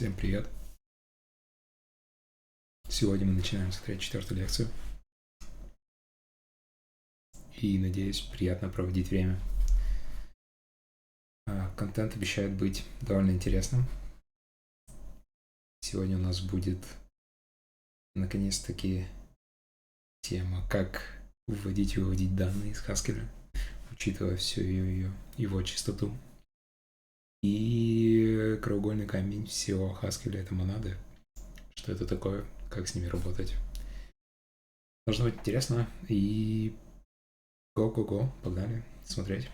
Всем привет! Сегодня мы начинаем смотреть 4-ю лекцию. И, надеюсь, приятно проводить время. Контент обещает быть довольно интересным. Сегодня у нас будет, наконец-таки, тема, как вводить и выводить данные из Haskell, учитывая всю его чистоту. И краеугольный камень всего Haskell — это монады. Что это такое, как с ними работать. Должно быть интересно. И го-го-го, погнали смотреть.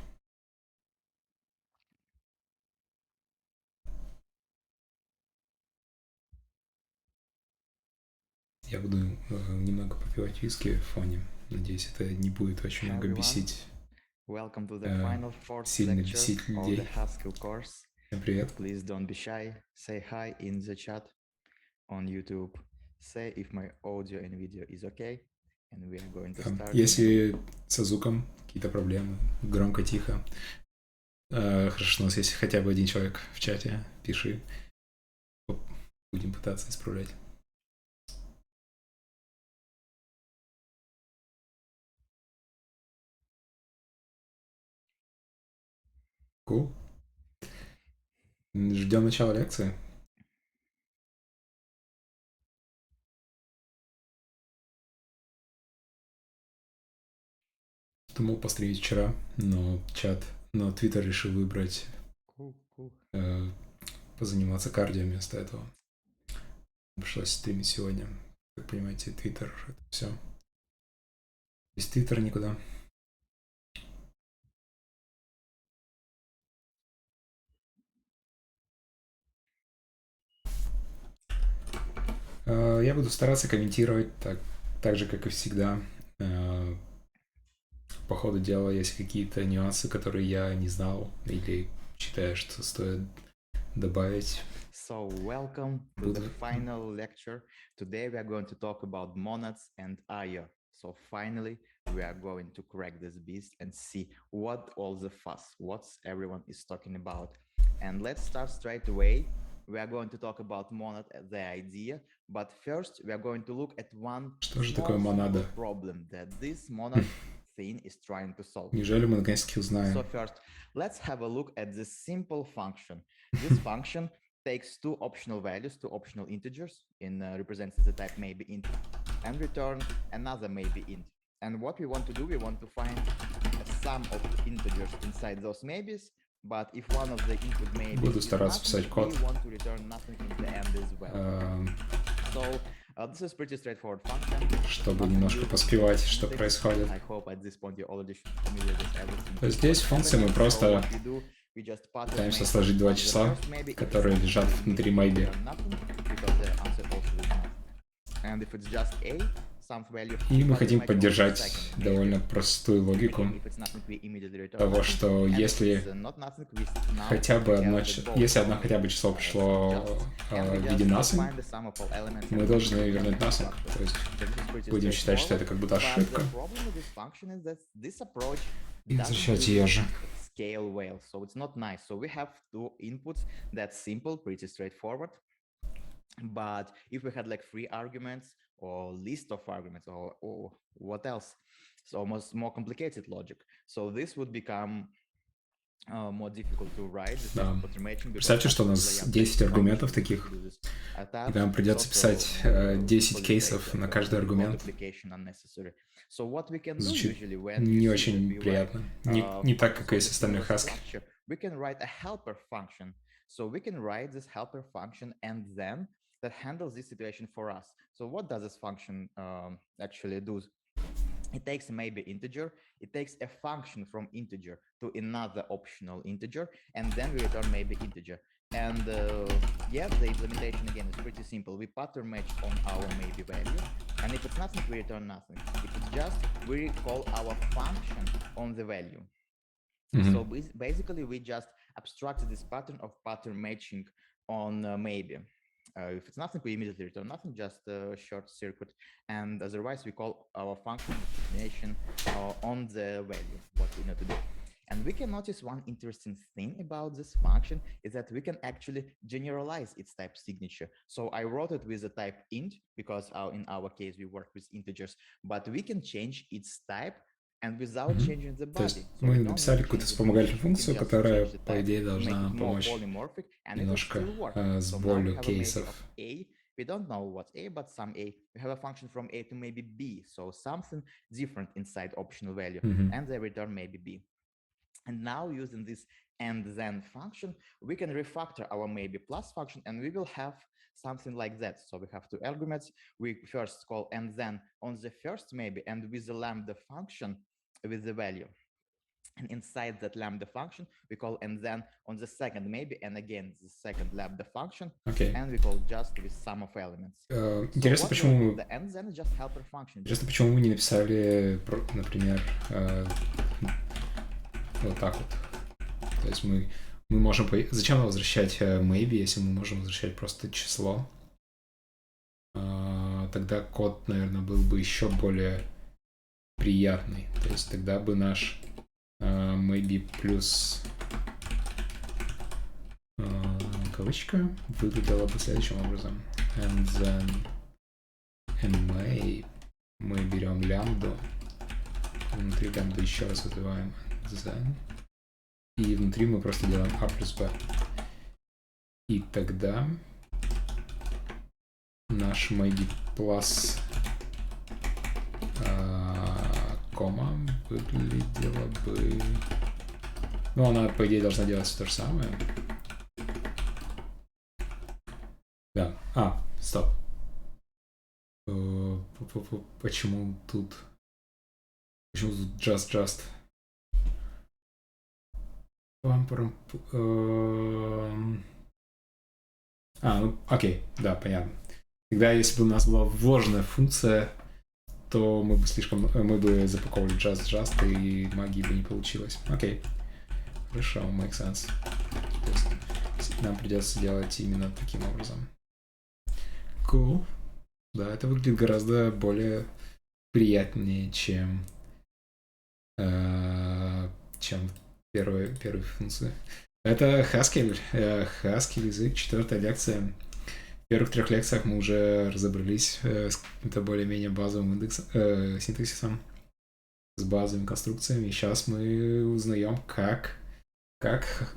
Я буду немного попивать виски в фоне. Надеюсь, это не будет очень много бесить. Сильно бесить людей. Всем привет. Please don't be shy. Say hi in the chat on YouTube. Say if my audio and video is okay. And we are going to start. Если со звуком какие-то проблемы, громко, тихо. Хорошо, что у нас есть хотя бы один человек в чате. Пиши. Будем пытаться исправлять. Cool. Ждем начала лекции. Думал постримить вчера, но Твиттер решил выбрать позаниматься кардио вместо этого. Пришлось стримить сегодня. Как понимаете, Твиттер — это все. Без Твиттера никуда. Я буду стараться комментировать так же, как и всегда. По ходу дела есть какие-то нюансы, которые я не знал или считаю, что стоит добавить. So welcome to the final lecture. Today we are going to talk about monads and IO. So finally we are going to crack this beast and see what all the fuss, what everyone is talking about. And let's start straight away. We are going to talk about monad, the idea, but first we are going to look at one small problem that this monad thing is trying to solve. Неужели мы наконец-таки узнаем? So first, let's have a look at this simple function. This function takes two optional values, two optional integers, represents the type maybe int, and return another maybe int. And what we want to do, we want to find a sum of integers inside those maybes. But if one of the input maybe Буду стараться писать код. We want to return nothing in the end as well. So this is pretty straightforward function. Чтобы немножко поспевать, что происходит. I hope at this point you're already familiar with everything. То есть здесь в функции мы просто пытаемся сложить два числа, которые лежат внутри maybe. And if it's just a, и мы хотим поддержать довольно простую логику того, что если хотя бы одно число пришло в виде nothing, мы должны вернуть nothing. То есть будем считать, что это как будто ошибка. И возвращать ее же. Scale well, so it's not nice. So we have two inputs. That's simple, pretty straightforward. But if we had like 3 arguments or list of arguments or what else, it's almost more complicated logic. So this would become more difficult to write. Да. Представьте, что у нас 10 аргументов таких, и нам придется писать 10 кейсов на каждый аргумент. Звучит не очень приятно. Не так, как и с остальной Haskell. We can write a helper function. So we can write this helper function and then that handles this situation for us. So what does this function actually do? It takes maybe integer, it takes a function from integer to another optional integer, and then we return maybe integer. And yeah, the implementation again is pretty simple. We pattern match on our maybe value, and if it's nothing, we return nothing. If it's just, we call our function on the value. So basically, we just abstracted this pattern of pattern matching on maybe. If it's nothing, we immediately return nothing, just a short circuit. And otherwise, we call our function destination on the value, what we need to do. And we can notice one interesting thing about this function is that we can actually generalize its type signature. So I wrote it with the type int because in our case we work with integers, but we can change its type and without changing the То есть body. мы написали какую-то вспомогательную функцию, которая, по идее, должна нам помочь немножко с болью кейсов. We don't know what's A, but some A. We have a function from A to maybe B, so something different inside optional value, and the return maybe B. And now using this and then function, we can refactor our maybe plus function, and we will have something like that. So we have two arguments. We first call and then on the first maybe, and with the lambda function with the value. And inside that lambda function, we call and then on the second maybe, and again the second lambda function, and we call just with sum of elements. Интересно, почему мы не написали, например, вот так вот. То есть мы можем... Зачем нам возвращать maybe, если мы можем возвращать просто число? Тогда код, наверное, был бы еще более приятный. То есть тогда бы наш maybe плюс кавычка выглядела бы следующим образом. And then may мы берем лямбду, внутри лямбды еще раз вызываем then, и внутри мы просто делаем a плюс b. И тогда наш maybe plus кома выглядела бы... Ну, она, по идее, должна делать все то же самое. Да. Стоп. Почему тут just? Ну, окей, да, понятно. Тогда, если бы у нас была вложенная функция, то мы бы запаковали just, и магии бы не получилось. Окей. Хорошо, make sense. То есть нам придется делать именно таким образом. Cool. Да, это выглядит гораздо более приятнее, чем первые функции. Это Haskell. Haskell язык, 4-я лекция. В первых 3 лекциях мы уже разобрались с каким-то более-менее базовым синтаксисом, с базовыми конструкциями. И сейчас мы узнаем, как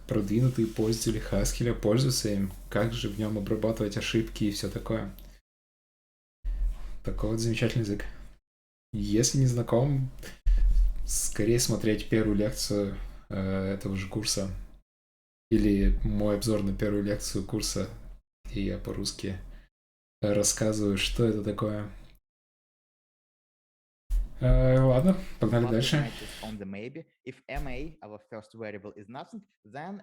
продвинутые пользователи Haskell пользуются им, как же в нем обрабатывать ошибки и все такое. Такой вот замечательный язык. Если не знаком, скорее смотреть первую лекцию этого же курса или мой обзор на первую лекцию курса, и я по-русски рассказываю, что это такое. Ладно, погнали дальше. If ma, our first variable, is nothing, then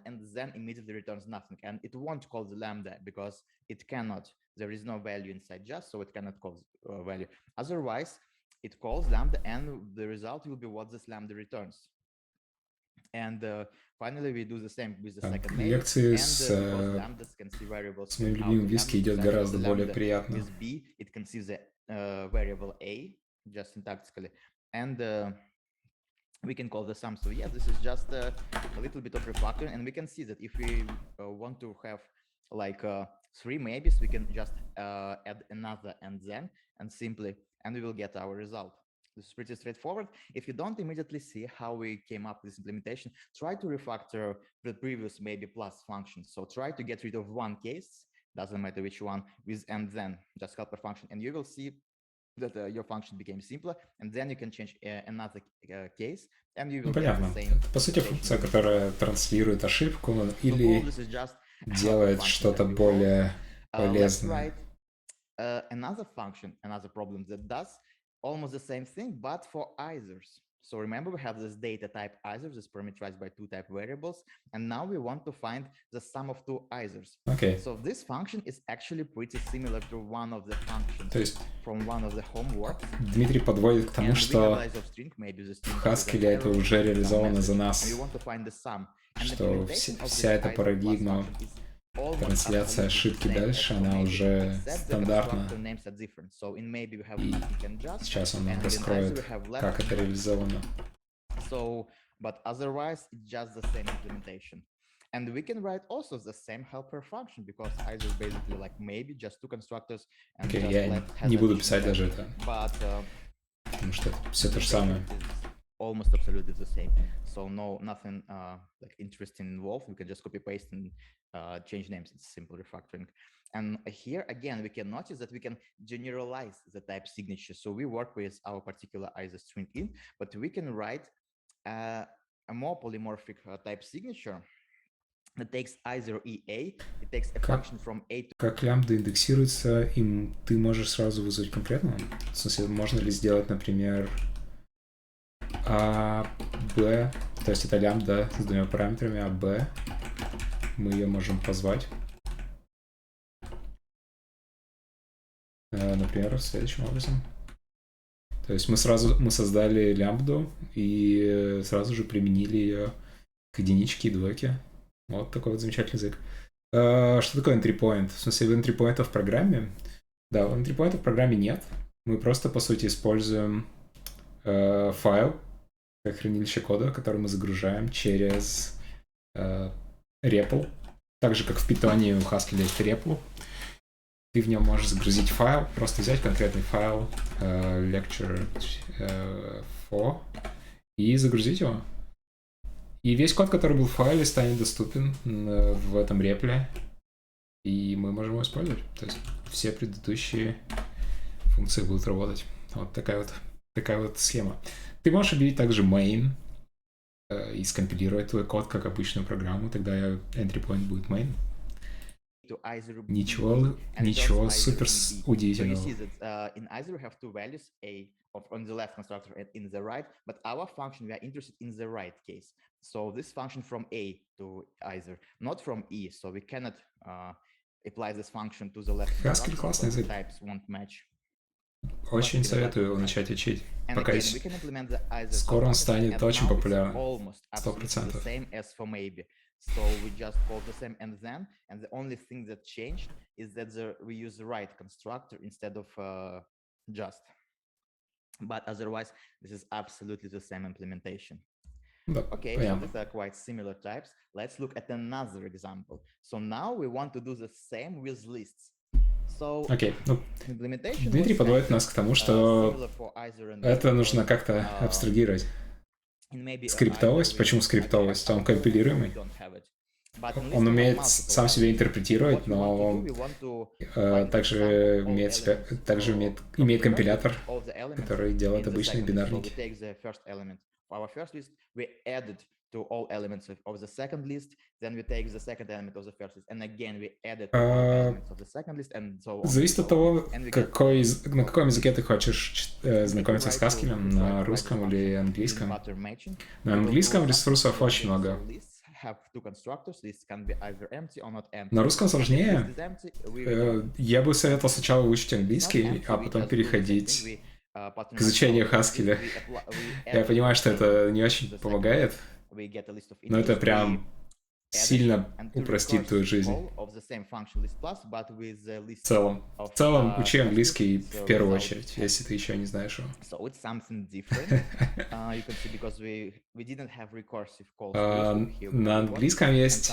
immediately returns nothing, and it won't call the lambda because it cannot. There is no value inside just, so it cannot call value. Otherwise, it calls lambda, and the result will be what this lambda returns. And finally, we do the same with the second mail. Лекции с моим любимым виски идет гораздо более приятно. With b, it conceives a variable a, just syntactically, and we can call the sum. So yeah, this is just a little bit of refactoring, and we can see that if we want to have like 3 maybes, we can just add another and then, and we will get our result. This is pretty straightforward. If you don't immediately see how we came up with this implementation, try to refactor the previous maybe plus function. So try to get rid of one case, doesn't matter which one, with and then, just helper function, and you will see that your function became simpler, and then you can change another case, and you will get the same. По сути, функция, которая транслирует ошибку или делает что-то более полезное. Another function, another problem that does almost the same thing, but for ithers. So remember, we have this data type ithers, is parameterized by 2 type variables, and now we want to find the sum of 2 ithers. Okay. So this function is actually pretty similar to one of the functions from one of the homework. Дмитрий подводит к тому, что в Haskell это уже реализовано за нас, что вся эта парадигма трансляция ошибки дальше, она уже стандартна. И сейчас он нам раскроет, как это реализовано. but otherwise it's just the same implementation. And we can write also the same helper function, because either basically like maybe just two constructors and Окей, just я left has не буду additional писать value. даже это, But потому что это все то же самое. almost absolutely the same. So nothing like interesting involved. We can just copy paste and change names. It's simple refactoring. And here again, we can notice that we can generalize the type signature. So we work with our particular either string in, but we can write a more polymorphic type signature that takes either EA, it takes a function from A to... Как лямбда индексируется, им ты можешь сразу вызвать конкретно? В смысле, можно ли сделать, например, А, Б, то есть это лямбда с двумя параметрами, а Б мы ее можем позвать. Например, следующим образом. То есть мы создали лямбду и сразу же применили ее к единичке и двойке. Вот такой вот замечательный язык. Что такое entry point? В смысле, entry point в программе? Да, entry point в программе нет. Мы просто, по сути, используем файл как хранилище кода, который мы загружаем через REPL. Так же, как в Python у Haskell есть REPL. Ты в нем можешь загрузить файл, просто взять конкретный файл lecture 4 и загрузить его. И весь код, который был в файле, станет доступен в этом репле, и мы можем его использовать. То есть все предыдущие функции будут работать. Вот такая вот схема. Ты можешь объявить также main и скомпилировать твой код как обычную программу, тогда entry point будет main. Ничего супер удивительного. On the left constructor and in the right, but our function, we are interested in the right case. So this function from A to either, not from E. So we cannot apply this function to the left Haskell классный язык. Types won't match. Очень советую его начать учить. Пока скоро он станет очень популярным. 100%. So we just call the same and the only thing that changed is that we use the right constructor instead of just. But otherwise, this is absolutely the same implementation. Okay, so these are quite similar types. Let's look at another example. So now we want to do the same with lists. So, Дмитрий подводит нас к тому, что это нужно как-то абстрагировать. Скриптовость. Почему скриптовость? Он компилируемый. Он умеет сам себя интерпретировать, но он также имеет компилятор, который делает обычные бинарники. To all elements of the second list, then we take the second element of the first list, and again we add it to all elements of the second list, and so on. Зависит от того, на каком языке ты хочешь знакомиться с Haskell, на русском или английском. На английском ресурсов очень много. На русском сложнее. Я бы советовал сначала выучить английский, а потом переходить к изучению Haskell. Я понимаю, что это не очень помогает, но это прям сильно упростит твою жизнь. В целом учи английский в первую очередь, если ты еще не знаешь его. На английском есть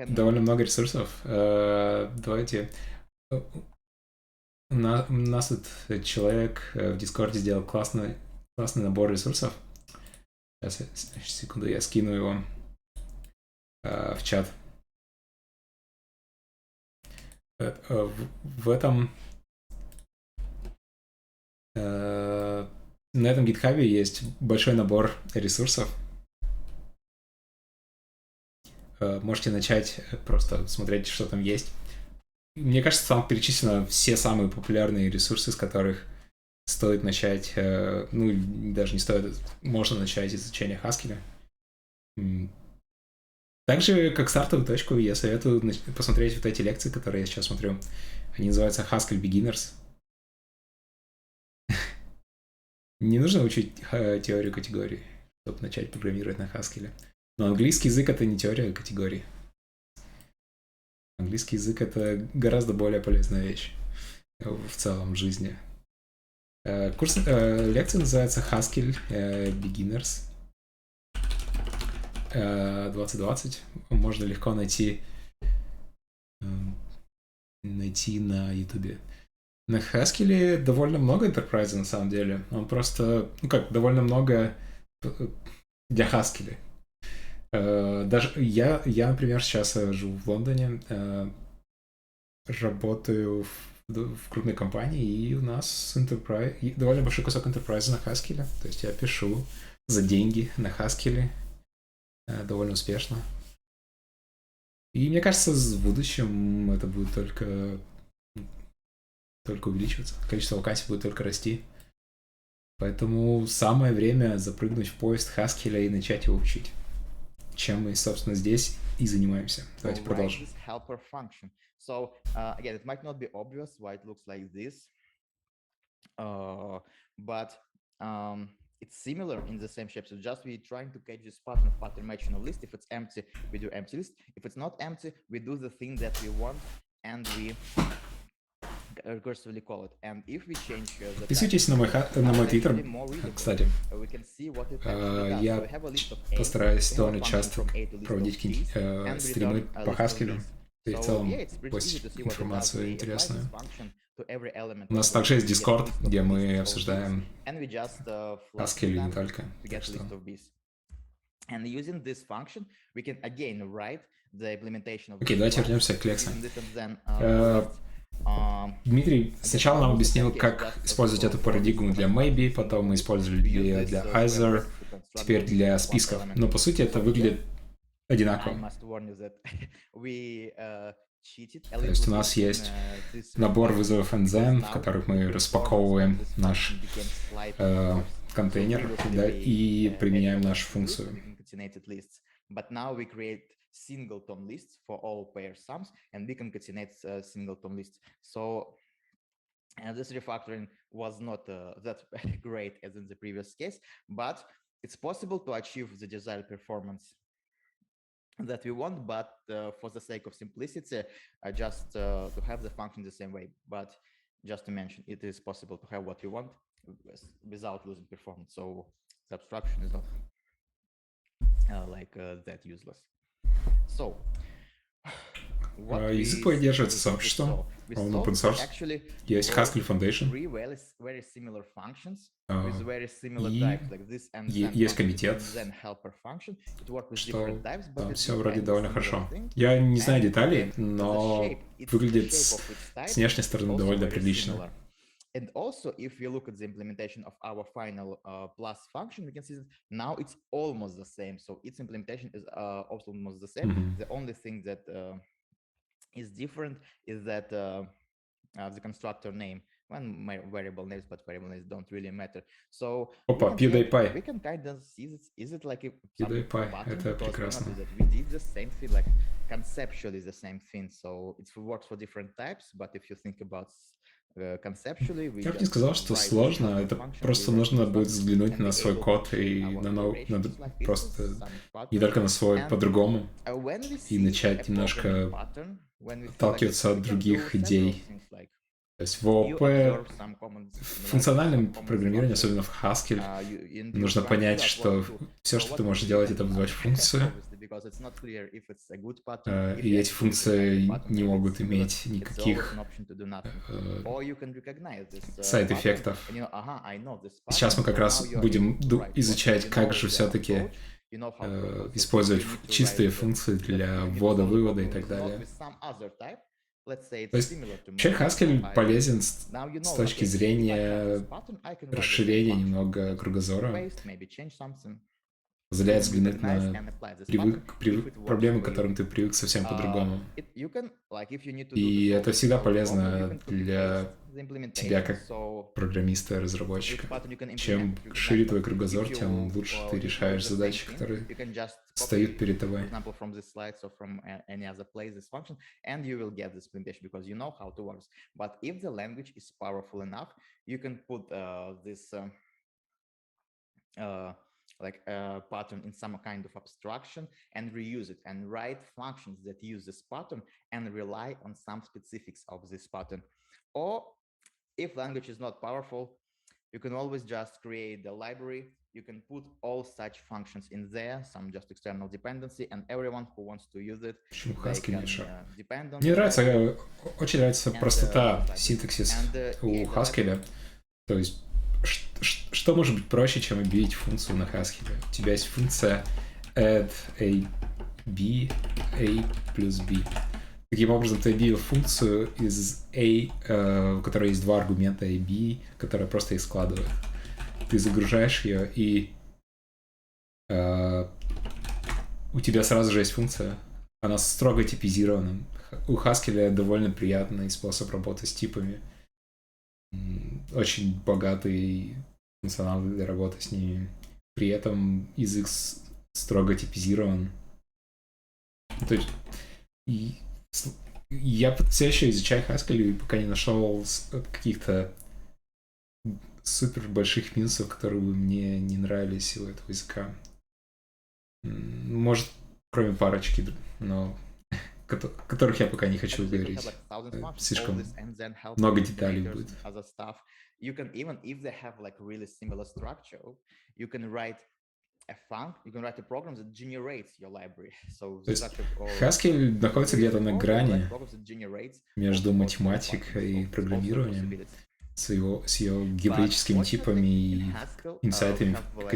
довольно много ресурсов. Давайте... У нас тут человек в Дискорде сделал классный набор ресурсов. Сейчас, секунду, я скину его в чат. В этом... на этом GitHub есть большой набор ресурсов. Можете начать просто смотреть, что там есть. Мне кажется, там перечислены все самые популярные ресурсы, с которых стоит начать, ну, даже не стоит, можно начать изучение Haskell. Также, как стартовую точку, я советую посмотреть вот эти лекции, которые я сейчас смотрю. Они называются Haskell Beginners. Не нужно учить теорию категорий, чтобы начать программировать на Haskell. Но английский язык — это не теория категорий. Английский язык — это гораздо более полезная вещь в целом в жизни. Курс лекции называется Haskell Beginners. 2020 можно легко найти на YouTube. На Haskell довольно много enterprise на самом деле. Он просто, довольно много для Haskell. Даже я, например, сейчас живу в Лондоне, работаю в крупной компании, и у нас довольно большой кусок enterprise на Haskell. То есть я пишу за деньги на Haskell довольно успешно. И мне кажется, в будущем это будет только увеличиваться. Количество вакансий будет только расти. Поэтому самое время запрыгнуть в поезд Haskell и начать его учить. Чем мы, собственно, здесь и занимаемся. Давайте продолжим. So again, it might not be obvious why it looks like this, but it's similar in the same shape. So just we're trying to catch this pattern matching of list. If it's empty, we do empty list. If it's not empty, we do the thing that we want, and we recursively call it. And if we change the Подписывайтесь на мой твиттер, кстати. Я постараюсь довольно часто проводить стримы по Haskell и в целом постить информацию интересную. У нас также есть Discord, где мы обсуждаем Haskell и не только. Окей, давайте вернемся к лекции. Дмитрий сначала нам объяснил, как использовать эту парадигму для maybe, потом мы использовали ее для either, теперь для списков. Но по сути это выглядит одинаково. То есть у нас есть набор вызовов and then, в которых мы распаковываем наш контейнер, да, и применяем нашу функцию. Singleton lists for all pair sums, and we concatenate singleton lists. So this refactoring was not that great as in the previous case, but it's possible to achieve the desired performance that we want, but for the sake of simplicity, just to have the function the same way. But just to mention, it is possible to have what we want without losing performance. So the abstraction is not that useless. Язык поддерживается сообществом, он open source, есть Haskell Foundation, и есть комитет, что там все вроде довольно хорошо. Я не знаю деталей, но выглядит с внешней стороны довольно прилично. And also, if we look at the implementation of our final plus function, we can see that now it's almost the same. So its implementation is also almost the same. Mm-hmm. The only thing that is different is that the constructor name. One variable names, but variable names don't really matter. So PewDiePie. We can kind of see this. Is it like a PewDiePie? Это прекрасно. We did the same thing, like conceptually the same thing. So it works for different types, but if you think about я бы не сказал, что сложно, это просто нужно будет взглянуть на свой код и просто не только на свой по-другому и начать немножко отталкиваться от других идей. То есть в ООП, в функциональном программировании, особенно в Haskell, нужно понять, что все, что ты можешь делать, это вызвать функцию. И эти функции не могут иметь никаких сайд-эффектов. Сейчас мы как раз будем изучать, как же все-таки использовать чистые функции для ввода-вывода и так далее. То есть вообще Haskell полезен с точки зрения расширения немного кругозора, позволяет взглянуть на проблемы, к которым ты привык совсем по-другому. И это всегда полезно для тебя как программиста, разработчика. Чем шире твой кругозор, тем лучше ты решаешь задачи, которые стоят перед тобой. Like a pattern in some kind of abstraction and reuse it and write functions that use this pattern and rely on some specifics of this pattern. Or if language is not powerful, you can always just create the library you can put all such functions in there, some just external dependency, and everyone who wants to use it, Почему they Haskell can мешает? depend on Мне it. нравится, очень нравится And, простота, like this. синтаксис And, у yeah, the Haskell. То есть, что может быть проще, чем объявить функцию на Haskell? У тебя есть функция add a b, a плюс b. Таким образом, ты объявил функцию из a, у которой есть два аргумента a, b, которая просто их складывает. Ты загружаешь ее, и у тебя сразу же есть функция. Она строго типизирована. У Haskell довольно приятный способ работы с типами. Очень богатый функционал для работы с ними. При этом язык строго типизирован. То есть я все еще изучаю Haskell и пока не нашел каких-то супер больших минусов, которые бы мне не нравились у этого языка. Может, кроме парочки, но которых я пока не хочу говорить. Слишком много деталей будет. You can, even if they have like really similar structure, you can write a program that generates your library. So Haskell находится где-то на грани между математикой и программированием с ее геометрическими типами и инсайтами в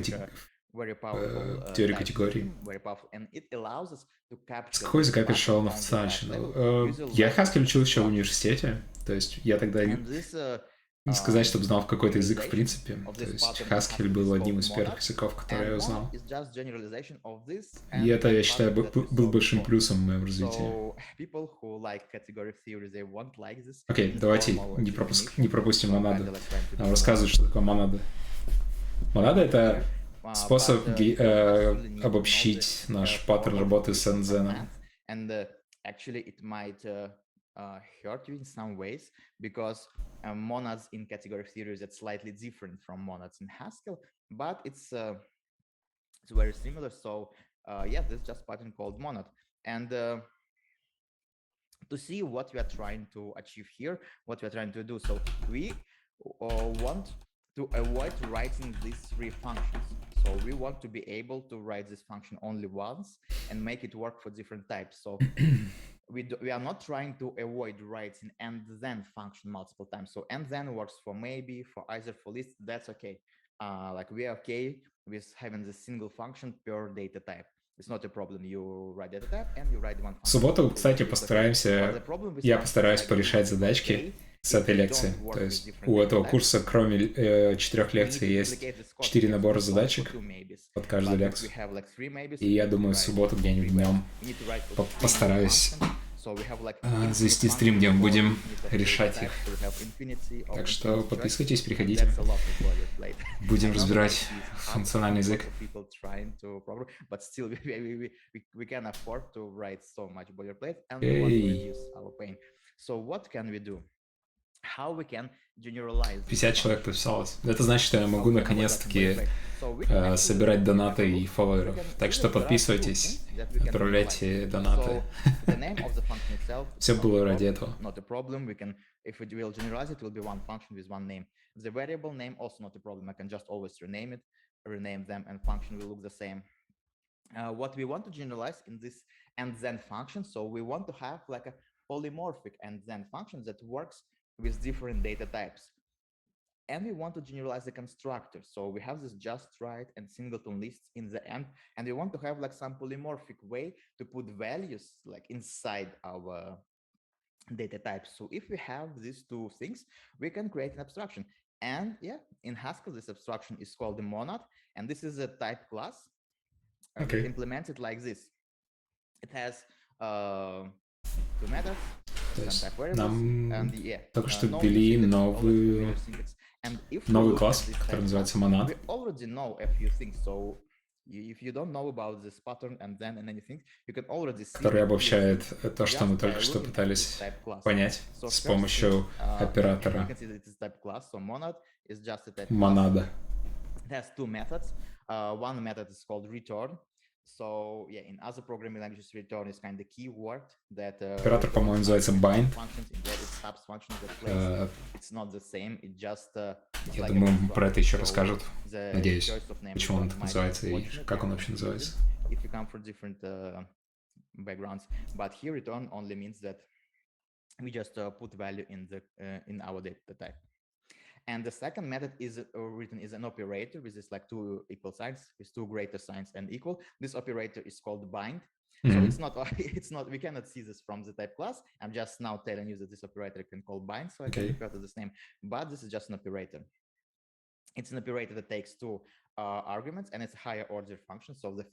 теории категорий. С какого языка перешел на функциональщину? Я Haskell учил еще в университете, то есть я тогда не сказать, чтобы знал какой-то язык в принципе. То есть Haskell был одним из первых языков, которые я узнал. И это, я считаю, был большим плюсом в моем развитии. Окей, давайте не пропустим монады. Нам рассказывают, что такое монада. Монада — это способ обобщить наш паттерн работы с NZN. Hurt you in some ways because monads in category theory is slightly different from monads in Haskell, but it's very similar. So yeah, this is just pattern called monad. And to see what we are trying to achieve here, what we are trying to do. So we want to avoid writing these three functions. So we want to be able to write this function only once and make it work for different types. So we are not trying to avoid writing and then function multiple times. So and then works for maybe, for either, for list, that's okay. Like we are okay with having the single function per data type. It's not a problem. You write data type and you write one function. В субботу, кстати, я постараюсь порешать задачки с этой лекции. То есть у этого курса, кроме 4 лекций, есть 4 набора задачек под каждую лекцию. И я думаю, в субботу где-нибудь днем постараюсь завести стрим, где мы будем решать их. Так что подписывайтесь, приходите. Будем разбирать функциональный язык. How we can generalize. 50 человек подписалось. Это значит, что я могу наконец-таки собирать донаты и фолловеров. Так что подписывайтесь, отправляйте донаты. Все было ради этого. If we will generalize it, will be one function with one name. The variable name also not a problem. I can just always rename it, rename them, and function will look the same. What we want to generalize in this and then function, so we want to have like a polymorphic and then function that works with different data types. And we want to generalize the constructor. So we have this just right and singleton lists in the end, and we want to have like some polymorphic way to put values like inside our data types. So if we have these two things, we can create an abstraction. And yeah, in Haskell, this abstraction is called the monad, and this is a type class. Okay. Implemented like this. It has two methods. То есть нам только что ввели новый класс, который называется монад. Который обобщает то, что мы только что пытались понять с помощью оператора монада. So yeah, in other programming languages, return is kind of keyword that. Оператор, по-моему, называется bind. It's not the same. It just Я думаю, про это еще расскажут. Надеюсь. Почему он так называется и как он вообще называется. If you come from different backgrounds, but here return only means that we just put value in our data type. And the second method is written as an operator with this like two equal signs, with two greater signs and equal. This operator is called bind. So it's not, we cannot see this from the type class. I'm just now telling you that this operator can call bind, so I can refer to this name, but this is just an operator. It's an operator that takes two arguments, and it's a higher order function. So the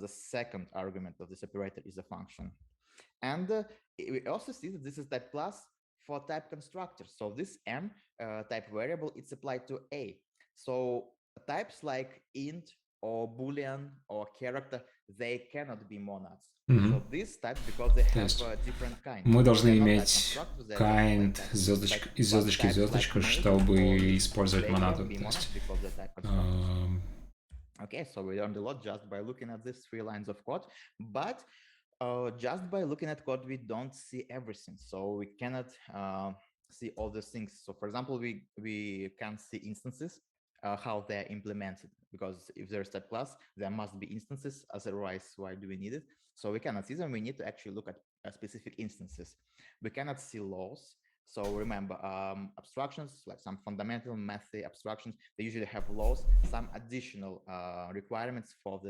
second argument of this operator is a function. And we also see that this is type class for type constructor. So this M type variable, it's applied to A. So types like int or boolean or character, they cannot be monads. So these types, because they have a different kind. Мы должны иметь kind звездочка, чтобы использовать монаду. Okay, so we learned a lot just by looking at these 3 lines of code, but just by looking at code, we don't see everything. So we cannot see all the things. So for example, we can see instances, how they're implemented, because if there's type class, there must be instances, otherwise why do we need it? So we cannot see them. We need to actually look at specific instances. We cannot see laws. So remember, abstractions, like some fundamental math abstractions, they usually have laws, some additional requirements for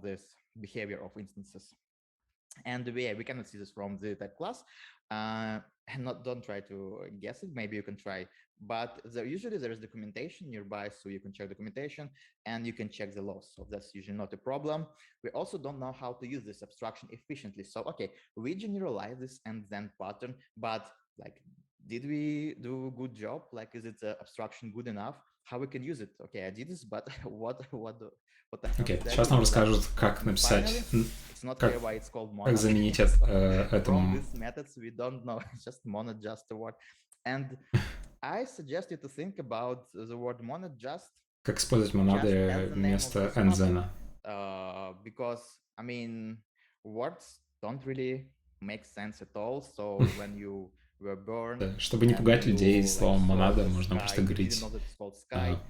this behavior of instances. And we cannot see this from the type class. And don't try to guess it. Maybe you can try, but usually there is documentation nearby, so you can check documentation and you can check the laws. So that's usually not a problem. We also don't know how to use this abstraction efficiently. So okay, we generalize this and then pattern, but like, did we do a good job? Like, is it abstraction good enough? How we can use it? Okay, I did this, but what Окей, сейчас нам расскажут, как написать, как заменить этому. We don't know. Just monad, just a word. And I suggest you to think about the word monad just. Как использовать монады вместо nzen? Because I mean, words don't really make sense at all. So when you were born, чтобы не пугать людей словом монада, можно просто говорить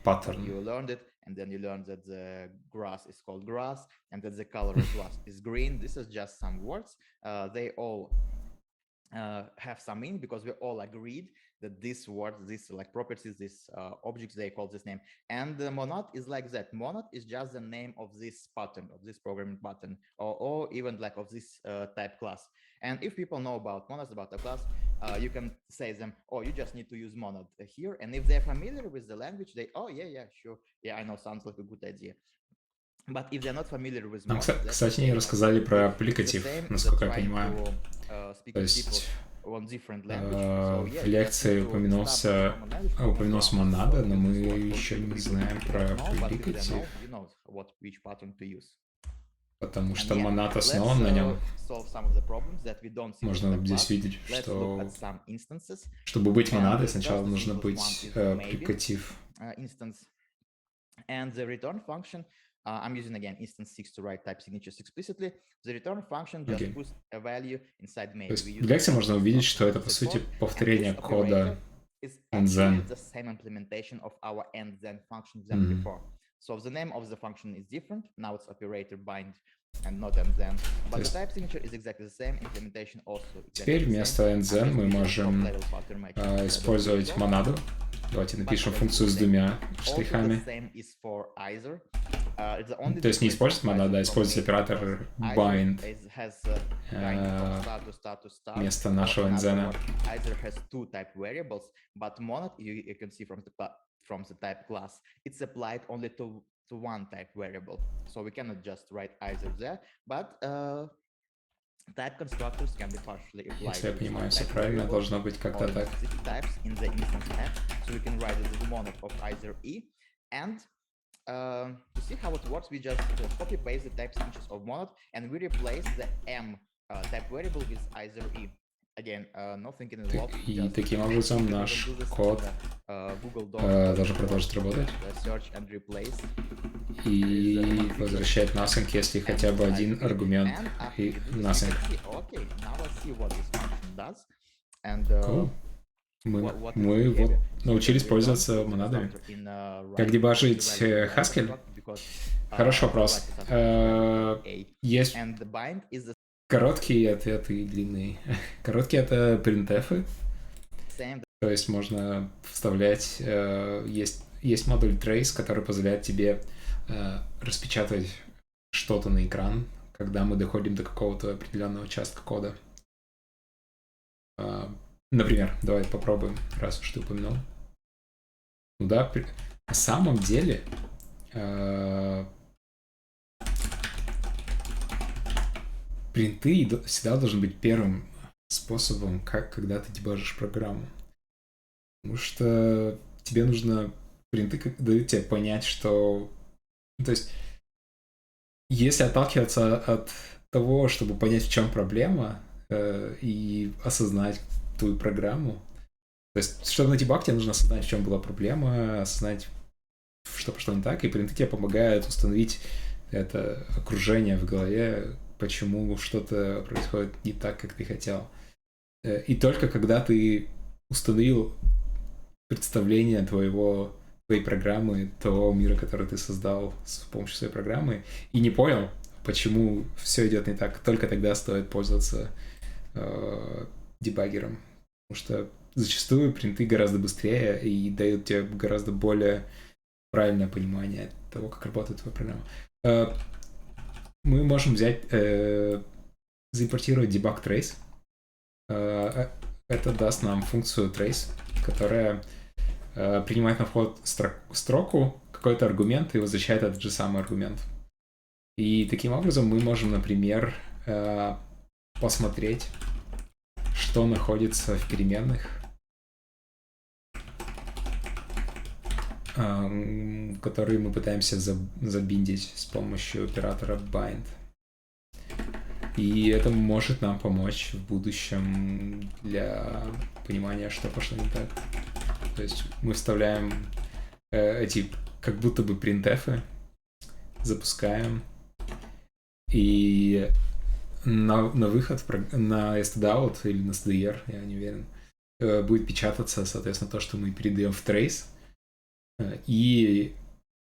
pattern. You learned it, and then you learned that the grass is called grass, and that the color of grass is green. This is just some words. They all have some meaning because we all agreed that these words, these like properties, these objects, they call this name. And the monad is like that. Monad is just the name of this pattern, of this programming pattern, or even like of this type class. And if people know about monads, about a class, you can say them, oh, you just need to use monad here. And if they're familiar with the language, they, oh, yeah, sure. Yeah, I know, sounds like a good idea. But if they're not familiar with monad, кстати, не рассказали про аппликатив, насколько я понимаю. То есть в лекции упомянулся монада, но мы еще не знаем про аппликатив. Потому что монад основан на нем. Можно здесь видеть, что чтобы быть монадой, сначала нужно быть аппликатив. And the return function, I'm using again instance 6 to write type signatures explicitly. The return function just puts a value inside main. То есть в лекции можно увидеть, что это по сути повторение кода nzen. The same implementation of our nzen function than before. So the name of the function is different. Now it's operator bind and not nzen. But the type signature is exactly the same. Implementation also. Теперь вместо nzen мы можем использовать монаду. Давайте напишем функцию с двумя штрихами. То есть не использовать монаду, а использовать оператор bind вместо нашего nzen. From the type class, it's applied only to one type variable. So we cannot just write either there, but type constructors can be partially applied. Если я понимаю все правильно, должно быть как-то так. Types in the instance app, so we can write the monad of either e, and to see how it works, we just copy paste the type signatures of monad, and we replace the m type variable with either e. Again, no thinking involved. И таким образом наш код должен продолжить работать и возвращать nothing, если хотя бы один аргумент и nothing. Okay, now let's see what this function does. And Cool. Мы вот научились пользоваться монадами. Как дебажить Haskell? Хороший вопрос. Есть короткие ответы и длинные. Короткие — это printf, то есть можно вставлять... Есть модуль trace, который позволяет тебе распечатать что-то на экран, когда мы доходим до какого-то определенного участка кода. Например, давай попробуем, раз уж ты упомянул. Ну да, на самом деле принты всегда должен быть первым способом, когда ты дебажишь программу. Потому что тебе нужно... Принты дают тебе понять, что... То есть, если отталкиваться от того, чтобы понять, в чем проблема, и осознать твою программу, то есть, чтобы найти баг, тебе нужно осознать, в чем была проблема, осознать, что пошло не так, и принты тебе помогают установить это окружение в голове, почему что-то происходит не так, как ты хотел. И только когда ты установил представление твоей программы, того мира, который ты создал с помощью своей программы, и не понял, почему все идет не так, только тогда стоит пользоваться дебаггером. Потому что зачастую принты гораздо быстрее и дают тебе гораздо более правильное понимание того, как работает твоя программа. Мы можем взять, заимпортировать debug trace. Это даст нам функцию trace, которая принимает на вход строку, какой-то аргумент и возвращает этот же самый аргумент. И таким образом мы можем, например, посмотреть, что находится в переменных, которые мы пытаемся забиндить с помощью оператора bind. И это может нам помочь в будущем для понимания, что пошло не так. То есть мы вставляем эти как будто бы printf, запускаем, и на выход, на stdout или на stdr, я не уверен, будет печататься, соответственно, то, что мы передаем в trace, и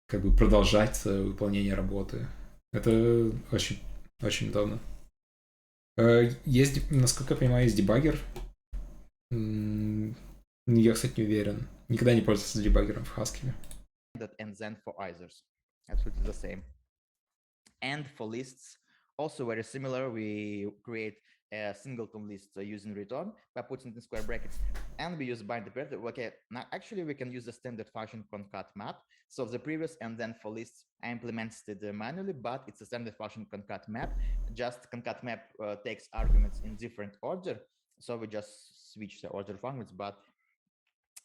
как бы продолжать выполнение работы. Это очень, очень удобно. Есть, насколько я понимаю, есть дебаггер. Я, кстати, не уверен. Никогда не пользовался дебаггером в Haskell. And then for others, absolutely the same. And for lists, also very similar. We create a singleton list using return by putting in square brackets, and we use bind operator. Okay, now actually we can use the standard function concat map. So the previous and then for lists I implemented it manually, but it's a standard function concat map. Just concat map takes arguments in different order, so we just switch the order functions, but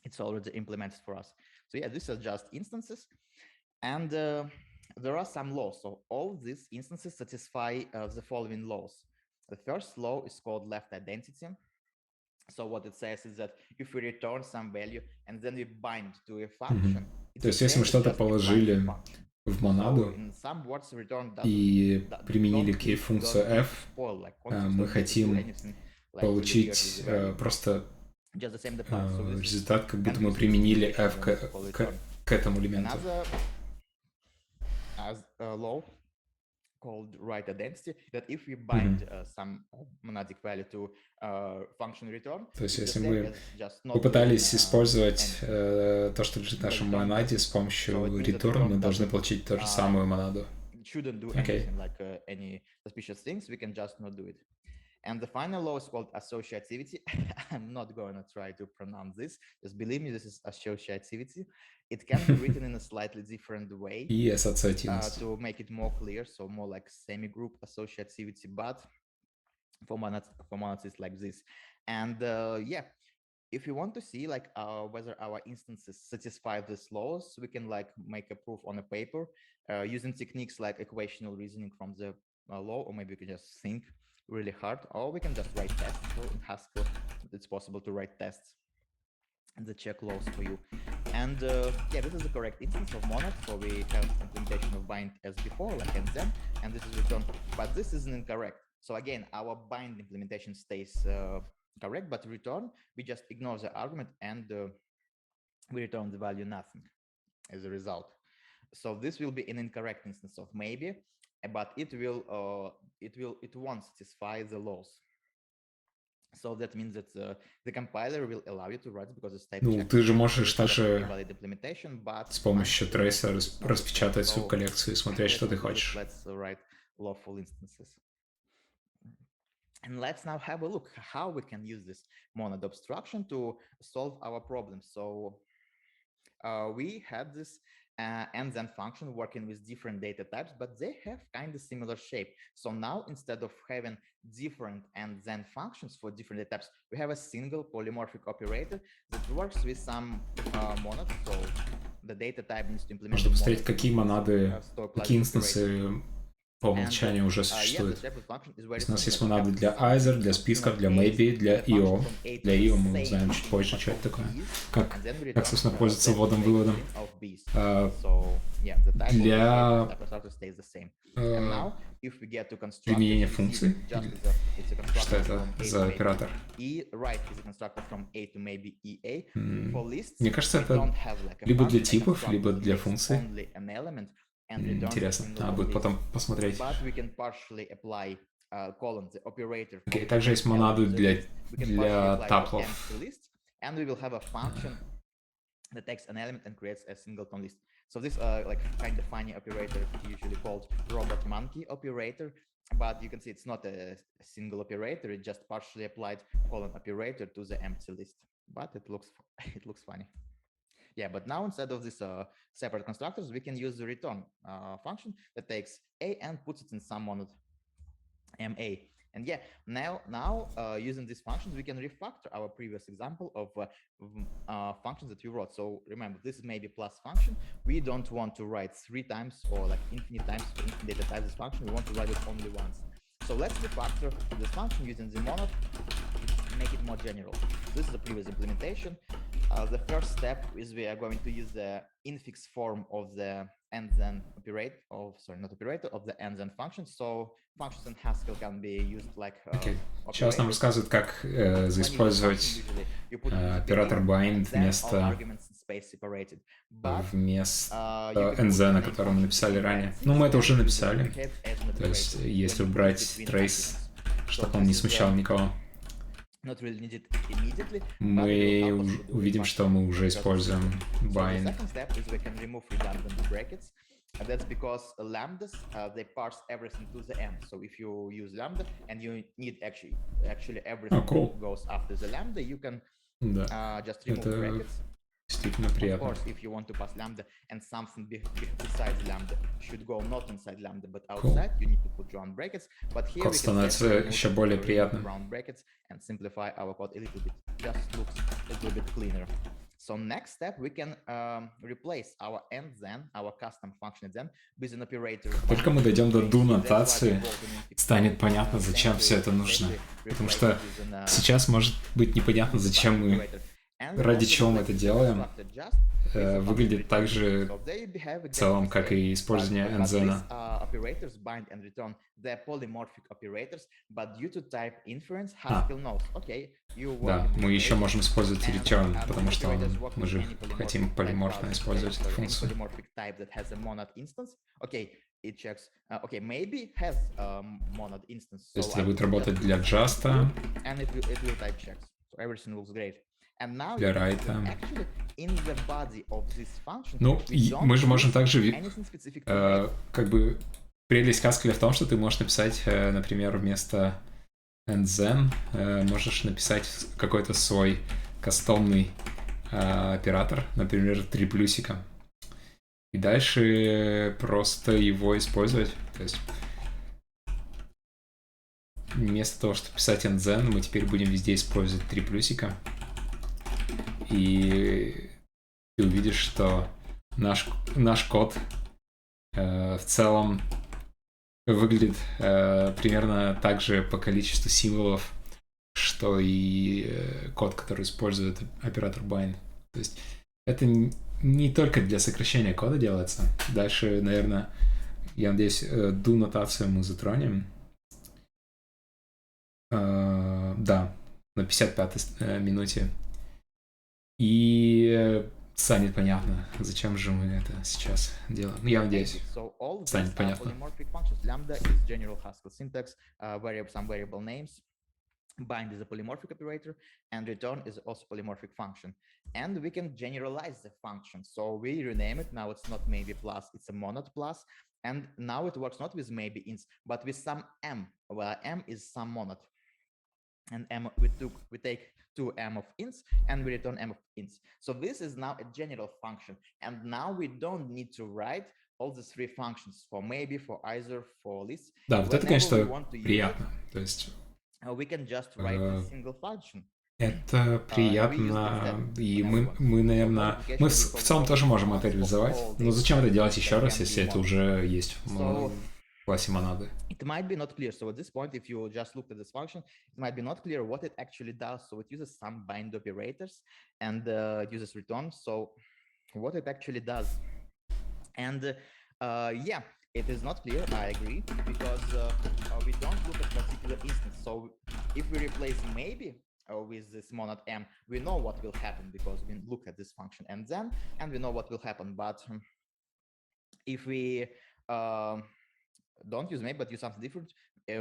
it's already implemented for us. So yeah, these are just instances, and there are some laws. So all these instances satisfy the following laws. The first law is called left identity. So what it says is that if we return some value and then we bind to a function, то есть если мы что-то положили в монаду и применили к функцию f, мы хотим получить просто результат, как будто мы применили f к этому элементу. Called right identity, that if we bind some monadic value to function return, то есть если мы попытались использовать то, что лежит в нашем монаде с помощью return, мы должны получить ту же самую монаду. Shouldn't do anything like any suspicious things, we can just not do it. And the final law is called associativity. I'm not going to try to pronounce this. Just believe me, this is associativity. It can be written in a slightly different way to make it more clear. So more like semi-group associativity, but for monads it's like this. And yeah, if you want to see like whether our instances satisfy these laws, we can like make a proof on a paper using techniques like equational reasoning from the law, or maybe we can just think really hard, or we can just write tests. So in Haskell, it's possible to write tests and the check laws for you. And yeah, this is the correct instance of monad. So we have implementation of bind as before, like and then, and this is return. But this isn't incorrect. So again, our bind implementation stays correct, but return, we just ignore the argument and we return the value nothing as a result. So this will be an incorrect instance of maybe, but it won't satisfy the laws. So that means that the compiler will allow you to write because it's type Ну, check. ты же можешь даже Invalid implementation, but с помощью трейса not. распечатать свою So коллекцию и смотреть, что ты let's do this. хочешь. Let's write lawful instances. And let's now have a look how we can use this monad abstraction to solve our problem. So we had this and then function working with different data types, but they have kind of similar shape. So now instead of having different and then functions for different data types, we have a single polymorphic operator that works with some monads. So the data type needs to implement. Можно посмотреть, какие монады, какие инстансы по умолчанию уже существуют. То есть у нас есть монады для either, для списков, для maybe, для io. Для io мы узнаем чуть позже, что это такое. Как собственно, пользоваться вводом-выводом. Для применения функций. Что это за оператор? Мне кажется, это либо для типов, либо для функций. Интересно, надо будет потом посмотреть. Окей, также есть монады для таплов. That takes an element and creates a singleton list. So this like kind of funny operator usually called robot monkey operator, but you can see it's not a single operator. It just partially applied colon operator to the empty list, but it looks funny. Yeah, but now instead of this separate constructors, we can use the return function that takes a and puts it in some monad ma. And yeah, now using these functions, we can refactor our previous example of functions that we wrote. So remember, this is maybe plus function. We don't want to write 3 times or like infinite times for infinite data type this function. We want to write it only once. So let's refactor this function using the monad and make it more general. This is the previous implementation. The first step is we are going to use the infix form of the and then operator of the and then function. So functions in Haskell can be used like Сейчас нам рассказывают, как заиспользовать оператор bind вместо nzen, который мы написали ранее. Ну, мы это уже написали. То есть, если убрать trace, чтобы он не смущал никого, мы увидим, что мы уже используем bind. That's because lambdas they parse everything to the end. So if you use lambda and you need actually everything goes after the lambda, you can just remove brackets. Действительно приятно. Of course, if you want to pass lambda and something besides lambda should go not inside lambda but outside, you need to put round brackets. But here код становится еще более приятным. Round brackets and simplify our code a little bit. Just looks a little bit cleaner. So next step, we can replace our end-then, our custom function then, with an operator. Только мы дойдем до do-нотации, станет понятно, зачем все это нужно. Потому что сейчас может быть непонятно, зачем мы, ради чего мы это делаем. Выглядит так же в целом, как и использование nzen. Да, мы еще можем использовать return, потому что мы же хотим полиморфно использовать эту функцию. Если будет работать для just, для write. Ну, мы же можем также, как бы, прелесть Haskell в том, что ты можешь написать, например, вместо nzen, можешь написать какой-то свой кастомный оператор, например, 3 плюсика. И дальше просто его использовать. То есть вместо того, чтобы писать nzen, мы теперь будем везде использовать 3 плюсика. И ты увидишь, что наш код в целом выглядит примерно так же по количеству символов, что и код, который использует оператор bind. То есть это не только для сокращения кода делается. Дальше, наверное, я надеюсь, do-нотацию мы затронем. Да. на 55-й минуте. И станет понятно, зачем же мы это сейчас делаем. Ну, я надеюсь, станет понятно. Lambda is general Haskell syntax, some variable names. Bind is a polymorphic operator, and return is also polymorphic function. And we can generalize the function. So we rename it. Now it's not maybe plus, it's a monad plus. And now it works not with maybe ints, but with some m, where m is some monad. And m we take 2m of ints and we return m of ints. So this is now a general function. And now we don't need to write all these three functions for maybe, for either, for list. Да, вот это, конечно, приятно. То есть we can just write a single function. Это приятно, и мы, наверное, мы в целом тоже можем это реализовать, но зачем это делать еще раз, если это уже есть в классе монады? It might be not clear. So at this point, if you just look at this function, it might be not clear what it actually does. So it uses some bind operators and uses return. So what it actually does, and yeah, it is not clear, I agree, because we don't look at particular instance. So if we replace maybe with this monad m, we know what will happen because we look at this function and then, and we know what will happen. But if we don't use maybe, but use something different,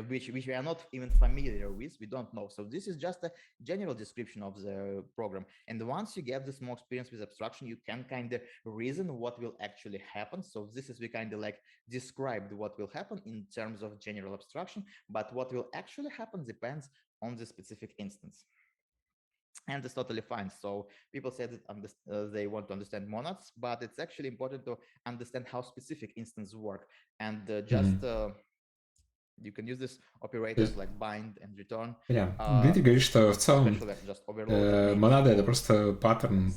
which we are not even familiar with, we don't know. So this is just a general description of the program. And once you get this more experience with abstraction, you can kind of reason what will actually happen. So this is we kind of like described what will happen in terms of general abstraction, but what will actually happen depends on the specific instance. And it's totally fine. So people say that they want to understand monads, but it's actually important to understand how specific instances work. And you can use this operators like bind and return. Дмитрий говорит, что в целом монада — это просто паттерн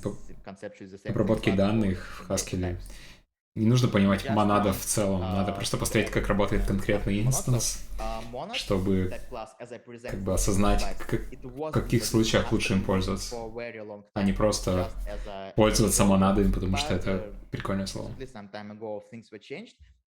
обработки данных в Haskell. Не нужно понимать монада в целом, надо просто посмотреть, как работает конкретный инстанс, чтобы как бы осознать, в каких случаях лучше им пользоваться, а не просто пользоваться монадами, потому что это прикольное слово.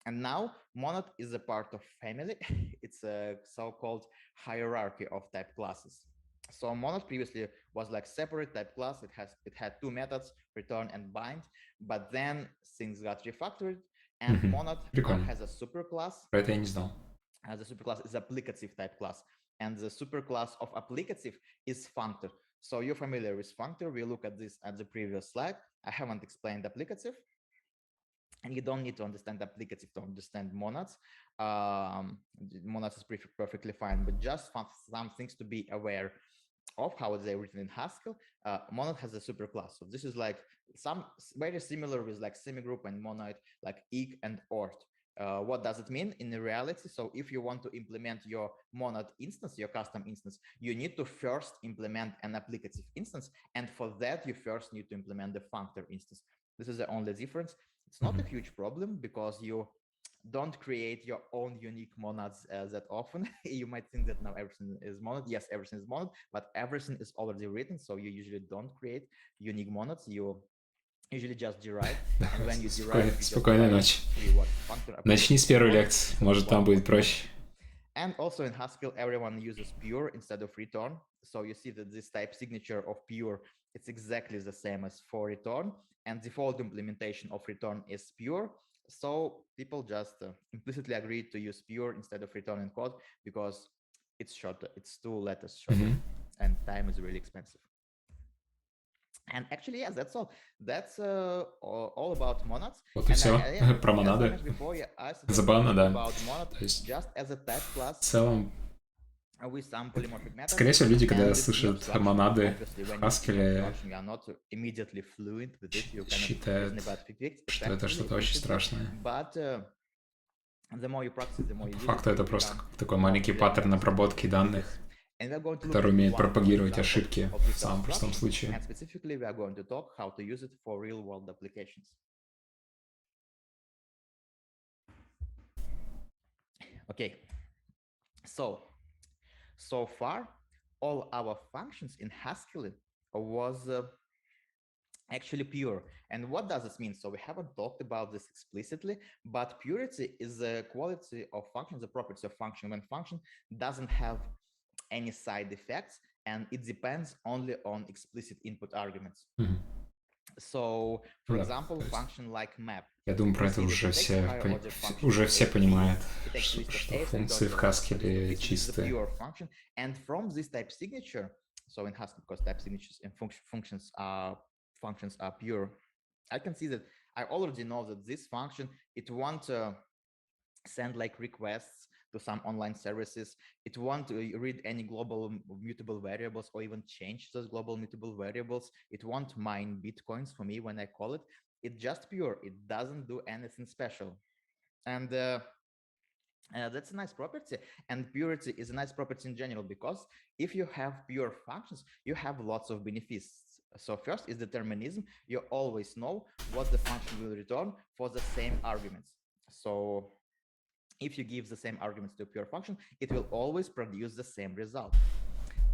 And now monad is a part of family. It's a so-called hierarchy of type classes. So monad previously was like separate type class. It had two methods, return and bind, but then things got refactored, and monad now has a superclass. Про это я не знал. The superclass is applicative type class, and the superclass of applicative is functor. So you're familiar with functor. We look at this at the previous slide. I haven't explained applicative. And you don't need to understand applicative to understand monads. Monads is perfectly fine, but just some things to be aware of how they're written in Haskell. Monad has a superclass. So this is like some very similar with like semigroup and monad, like ig and ort. What does it mean in reality? So if you want to implement your monad instance, your custom instance, you need to first implement an applicative instance. And for that, you first need to implement the functor instance. This is the only difference. It's not a huge problem because you don't create your own unique monads that often. You might think that now everything is monad. Yes, everything is monad, but everything is already written. So you usually don't create unique monads. You usually just derive. And when you derive, Спокойной ночи. Начни с первой лекции. Может, там будет проще. And also in Haskell, everyone uses pure instead of return. So you see that this type signature of pure, it's exactly the same as for return. And default implementation of return is pure. So people just implicitly agree to use pure instead of return in code because it's shorter. It's 2 letters shorter, and time is really expensive. And actually, yes, that's all. That's all about monads. Вот и все про монады. Забавно, да. То есть в целом, скорее всего, люди, когда слышат монады в Haskell, считают, что это что-то очень страшное. По факту это просто такой маленький паттерн обработки данных, который умеет пропагировать ошибки в самом простом случае. Okay, so far, all our functions in Haskell was actually pure. And what does this mean? So we haven't talked about this explicitly, but purity is a quality of function, the property of function when function doesn't have any side effects and it depends only on explicit input arguments. Мгм. So, for Да, example, то есть function like map. я думаю, про We это see that уже it takes a все, higher order function уже of все A, понимают, it takes a list of что A's and функции returns в a list of Haskell this is a чистые. pure function, and from this type signature, so in Haskell, because type signatures and functions are pure, I can see that I already know that this function, it won't send like requests to some online services. It won't read any global mutable variables or even change those global mutable variables. It won't mine bitcoins for me when I call it. It's just pure. It doesn't do anything special. And that's a nice property, and purity is a nice property in general, because if you have pure functions, you have lots of benefits. So first is determinism. You always know what the function will return for the same arguments. So if you give the same arguments to a pure function, it will always produce the same result.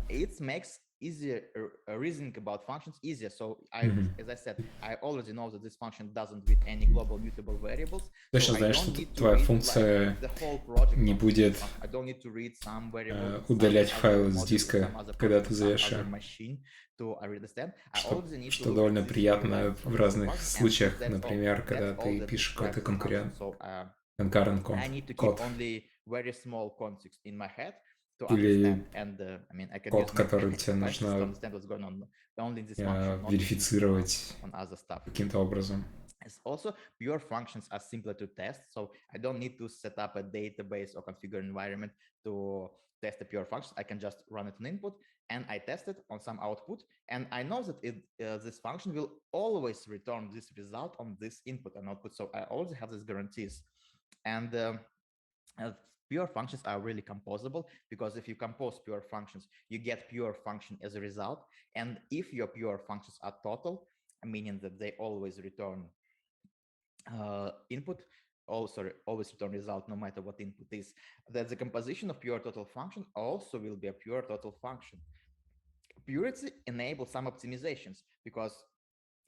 It makes easier reasoning about functions easier. So as I said, I already know that this function doesn't read any global mutable variables. Точно So знаешь, I что don't need to твоя read функция like the whole project. не будет I don't need to read some variable, удалять some файлы other с module, диска, some other когда project, ты some зовешь other ее. machine to understand. I already need to Что look довольно at this приятно UI в разных function, and случаях, that's all. например, когда That's all ты that пишешь describes какой-то this function. So конкурент I need to keep код. only very small context in my head to Или understand, and I mean I can код, use my который тебе devices to нужно understand what's going on only in this function, not верифицировать on other stuff. каким-то образом. It's also, pure functions are simpler to test, so I don't need to set up a database or configure an environment to test a pure function. I can just run it on input, and I test it on some output, and I know that this function will always return this result on this input and output. So I already have these guarantees, and pure functions are really composable, because if you compose pure functions, you get pure function as a result. And if your pure functions are total, meaning that they always return input, always return result no matter what input is, that the composition of pure total function also will be a pure total function. Purity enables some optimizations, because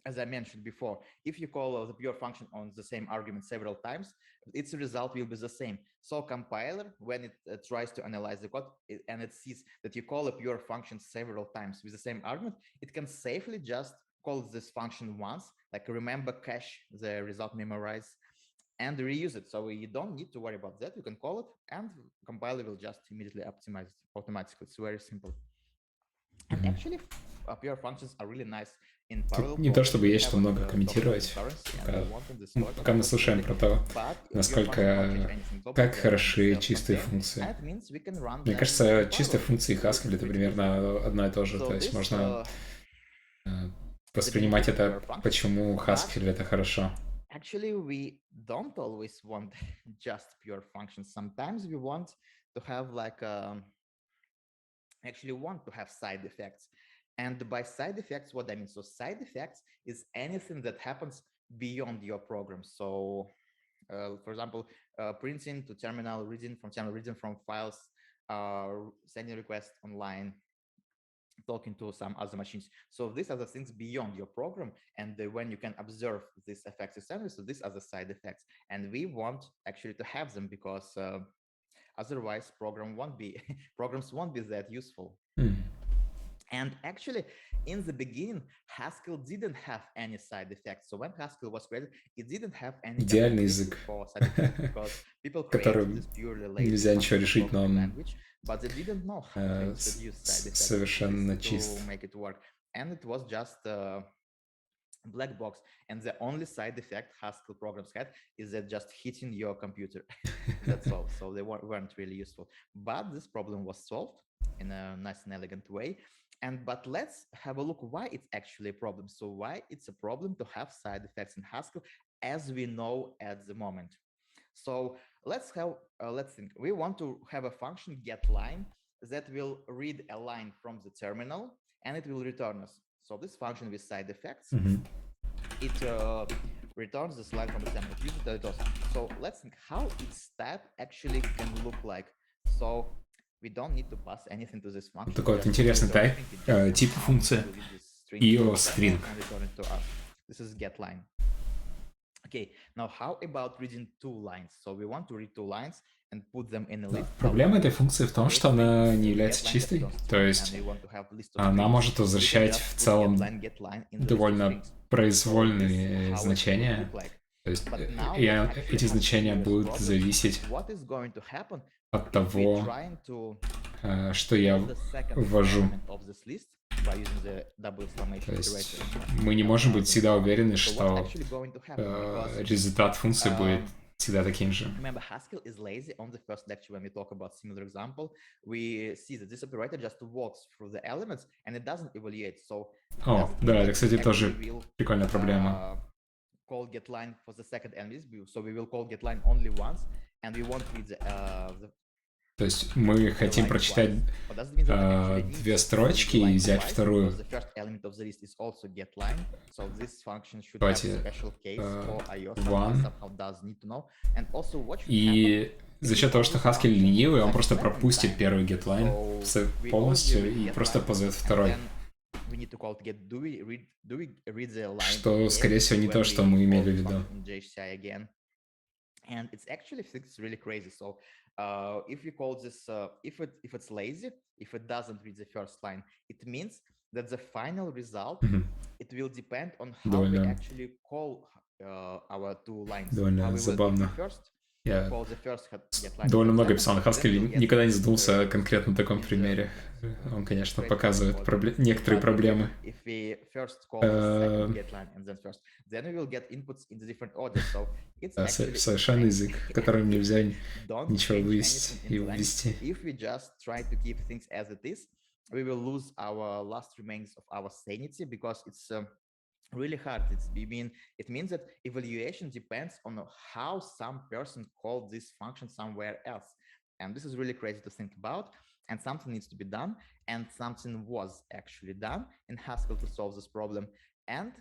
as I mentioned before, if you call the pure function on the same argument several times, its result will be the same. So compiler, when it tries to analyze the code and it sees that you call a pure function several times with the same argument, it can safely just call this function once, like remember cache the result, memorize, and reuse it. So you don't need to worry about that. You can call it, and compiler will just immediately optimize it automatically. It's very simple. And actually, pure functions are really nice in parallel. Не то чтобы есть что много комментировать, пока мы слушаем про то, насколько как хороши чистые функции. Мне кажется, чистые функции и Haskell — это примерно одно и то же. То есть можно воспринимать это, почему Haskell — это хорошо. Actually, we don't always want just pure functions. Sometimes we want to have like actually want to have side effects. And by side effects, what I mean, so side effects is anything that happens beyond your program. So for example, printing to terminal, reading from files, sending requests online, talking to some other machines. So these are the things beyond your program, and when you can observe these effects externally, so these are the side effects, and we want actually to have them, because otherwise programs won't be that useful. And actually, in the beginning, Haskell didn't have any side effects. So when Haskell was created, it didn't have any идеальный язык, который нельзя ничего решить, но он but they didn't know how to introduce side effects совершенно чист. to make it work. And it was just a black box. And the only side effect Haskell programs had is that just hitting your computer. That's all. So they weren't really useful. But this problem was solved in a nice and elegant way. But let's have a look why it's actually a problem. So why it's a problem to have side effects in Haskell, as we know at the moment. So let's think. We want to have a function getLine that will read a line from the terminal, and it will return us. So this function with side effects, it returns this line from the terminal. So let's think how its type actually can look like. So we don't need to pass anything to this function. Такой вот интересный тип функции IO string. This is getLine. Okay, now how about reading two lines? So we want to read two lines and put them in a list. Проблема этой функции в том, что она не является чистой, то есть она может возвращать в целом довольно произвольные значения, то есть эти значения будут зависеть от того, что я ввожу. То есть мы не можем быть всегда уверены, что результат функции будет всегда таким же. Remember, Haskell is lazy. On the first lecture, when we talk about similar example, we see that this operator just walks through the elements and it doesn't evaluate. So О, да, это, кстати, тоже прикольная проблема. Call getLine for the second element, so we will call getLine only once, and we won't read the То есть мы хотим прочитать две строчки и взять вторую. Давайте one. И за счет того, что Haskell ленивый, он просто пропустит первый getLine полностью и просто позовет второй. Что, скорее всего, не то, что мы имели в виду. And it's actually things really crazy. So if we call this, if it's lazy, if it doesn't read the first line, it means that the final result, it will depend on how we actually call our two lines. Довольно забавно. Я довольно много писал на Haskell, никогда не задумался о конкретно таком примере. Он, конечно, показывает некоторые проблемы. Совершенно язык, которым нельзя ничего вывести и ввести. Really hard. It means that evaluation depends on how some person called this function somewhere else, and this is really crazy to think about. And something needs to be done, and something was actually done in Haskell to solve this problem. And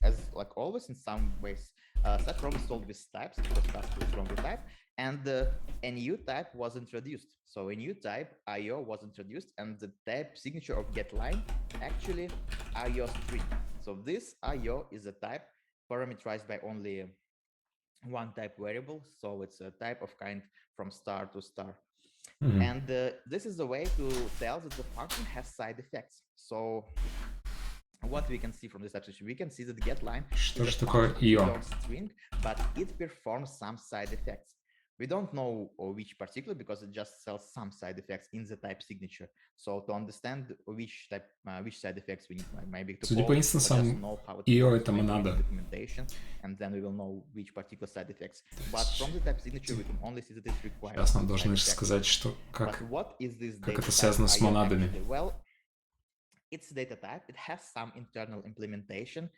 as like always, in some ways, that problem is solved with types because Haskell is wrong with type, and a new type was introduced. So a new type IO was introduced, and the type signature of getLine actually IO string. So this IO is a type parameterized by only one type variable. So it's a type of kind from star to star. And this is the way to tell that the function has side effects. So what we can see from this abstraction, we can see that getLine is a function string, but it performs some side effects. We don't know which particular because it just sells some side effects in the type signature. So to understand which side effects we need, maybe to Судя по инстансам, IO это монада. And then we will know which particular side effects. But from the type signature we can only see that it's required. Сейчас нам должны сказать, что как это связано с монадами. Well, it's data type. It has some internal implementation.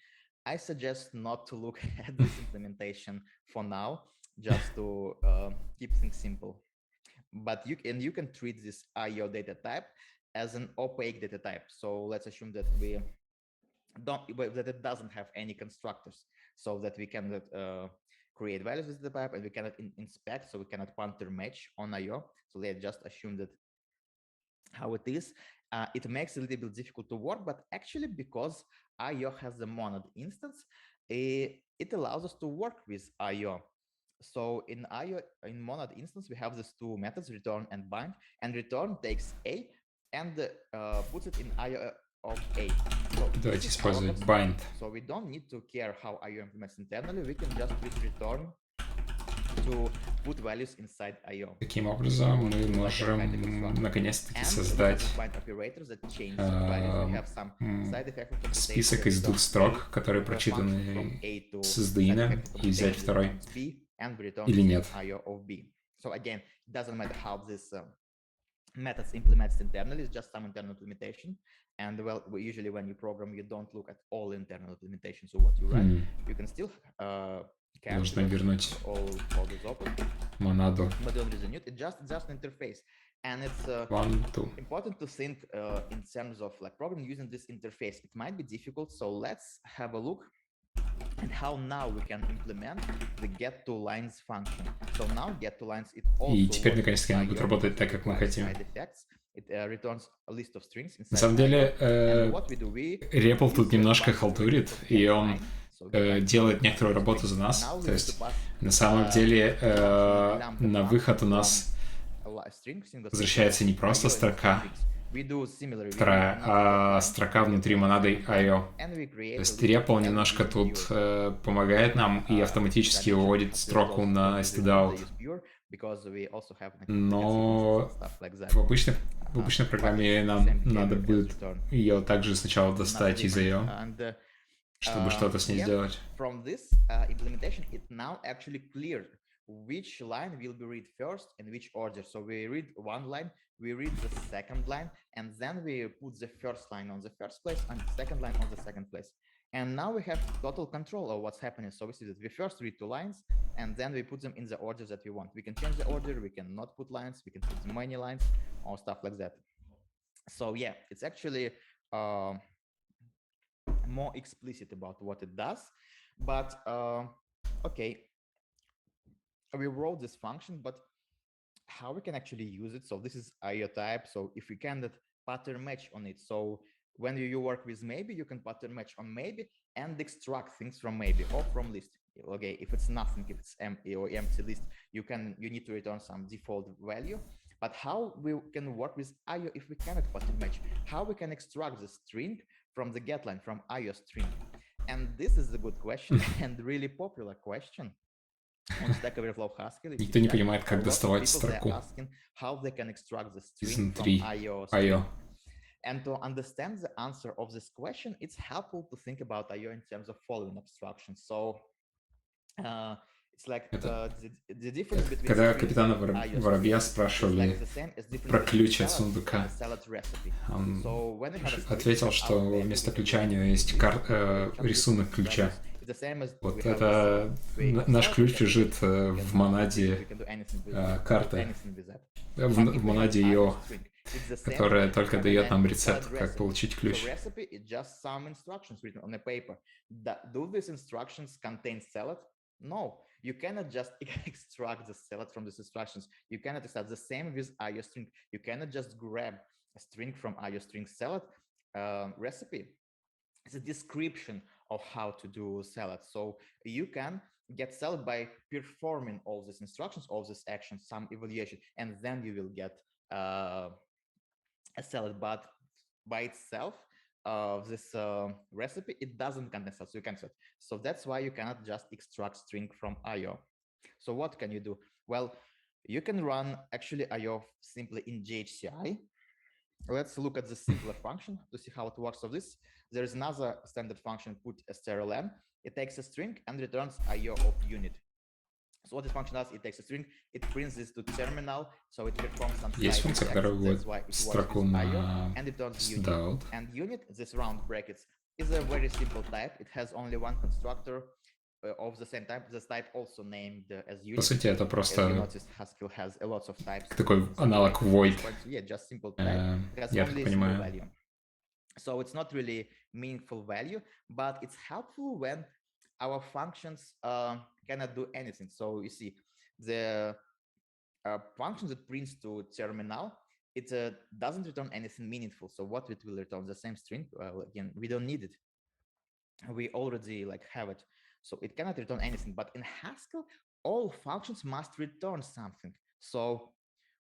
I suggest not to look at this implementation for now, just to keep things simple. But you can treat this IO data type as an opaque data type. So let's assume that that it doesn't have any constructors, so that we cannot create values with the type, and we cannot inspect, so we cannot pointer match on IO. So let's just assume that how it is. It makes it a little bit difficult to work, but actually because IO has the monad instance, it allows us to work with IO. So in monad instance, we have these two methods, return and bind, and return takes A and puts it in IO of A. So давайте использовать bind. So we don't need to care how IO implements internally. We can just use return to put values inside IO. Таким образом, мы можем наконец-таки создать список из двух строк, которые прочитаны с имя, и взять второй. Или нет. So again, it doesn't matter how this methods implements internally, it's just some internal implementation. And well, usually when you program, you don't look at all internal implementation. So what you write, you can still нужно вернуть монаду. It's just an interface. And it's important to think in terms of like programming using this interface. It might be difficult, so let's have a look at how now we can implement the get2lines function. So now get2lines it also И теперь наконец-таки она будет работать так, как мы хотим. It returns a list of strings. На самом деле, REPL тут немножко халтурит, и он делает некоторую работу за нас. То есть на самом деле на выход у нас возвращается не просто строка вторая, а строка внутри монады IO. То есть REPL немножко тут помогает нам и автоматически выводит строку на std-out. Но в обычной программе нам надо будет ее также сначала достать из IO, чтобы что-то с ней сделать. Which line will be read first in which order. So we read one line, we read the second line, and then we put the first line on the first place and the second line on the second place. And now we have total control of what's happening. So we see that we first read two lines, and then we put them in the order that we want. We can change the order, we can not put lines, we can put many lines, or stuff like that. So yeah, it's actually more explicit about what it does. But okay, we wrote this function, but how we can actually use it? So this is IO type. So if we can that pattern match on it. So when you work with maybe, you can pattern match on maybe and extract things from maybe or from list. Okay, if it's nothing, if it's empty or empty list, you need to return some default value. But how we can work with IO if we cannot pattern match? How we can extract the string from the get line, from IO string? And this is a good question and really popular question. Никто не понимает, как доставать строку изнутри IO. And to understand the answer of this question, it's helpful to think about IO in terms of following abstractions. So it's like the difference between... Когда капитана Воробья спрашивали про ключ от сундука, он ответил, что вместо ключа у него есть рисунок ключа. Вот это наш ключ лежит в монаде карты, в монаде IO, которая только дает нам рецепт, как получить ключ. No, you cannot just extract the salad from these instructions. You cannot extract the same with IO string. You cannot just grab a string from IO string salad recipe. It's a description of how to do salad. So you can get salad by performing all these instructions, all these actions, some evaluation, and then you will get a salad. But by itself, this recipe, it doesn't contain salad, so you can't. So that's why you cannot just extract string from IO. So what can you do? Well, you can run actually IO simply in GHCI. Let's look at the simpler function to see how it works. Of this, there is another standard function, put strlen. It takes a string and returns IO of unit. So what this function does, it takes a string, it prints this to terminal, so it performs some. Есть функция, которая выводит строку на std-out. And unit, this round brackets, is a very simple type. It has only one constructor of the same type. This type also named as unit. По сути, это просто Haskell has a lot of types. Такой аналог void. Yeah, just simple type. Я так понимаю. So it's not really meaningful value, but it's helpful when our functions cannot do anything. So you see, the function that prints to terminal, it doesn't return anything meaningful. So what it will return? The same string. Well, again, we don't need it. We already have it. So it cannot return anything. But in Haskell, all functions must return something. So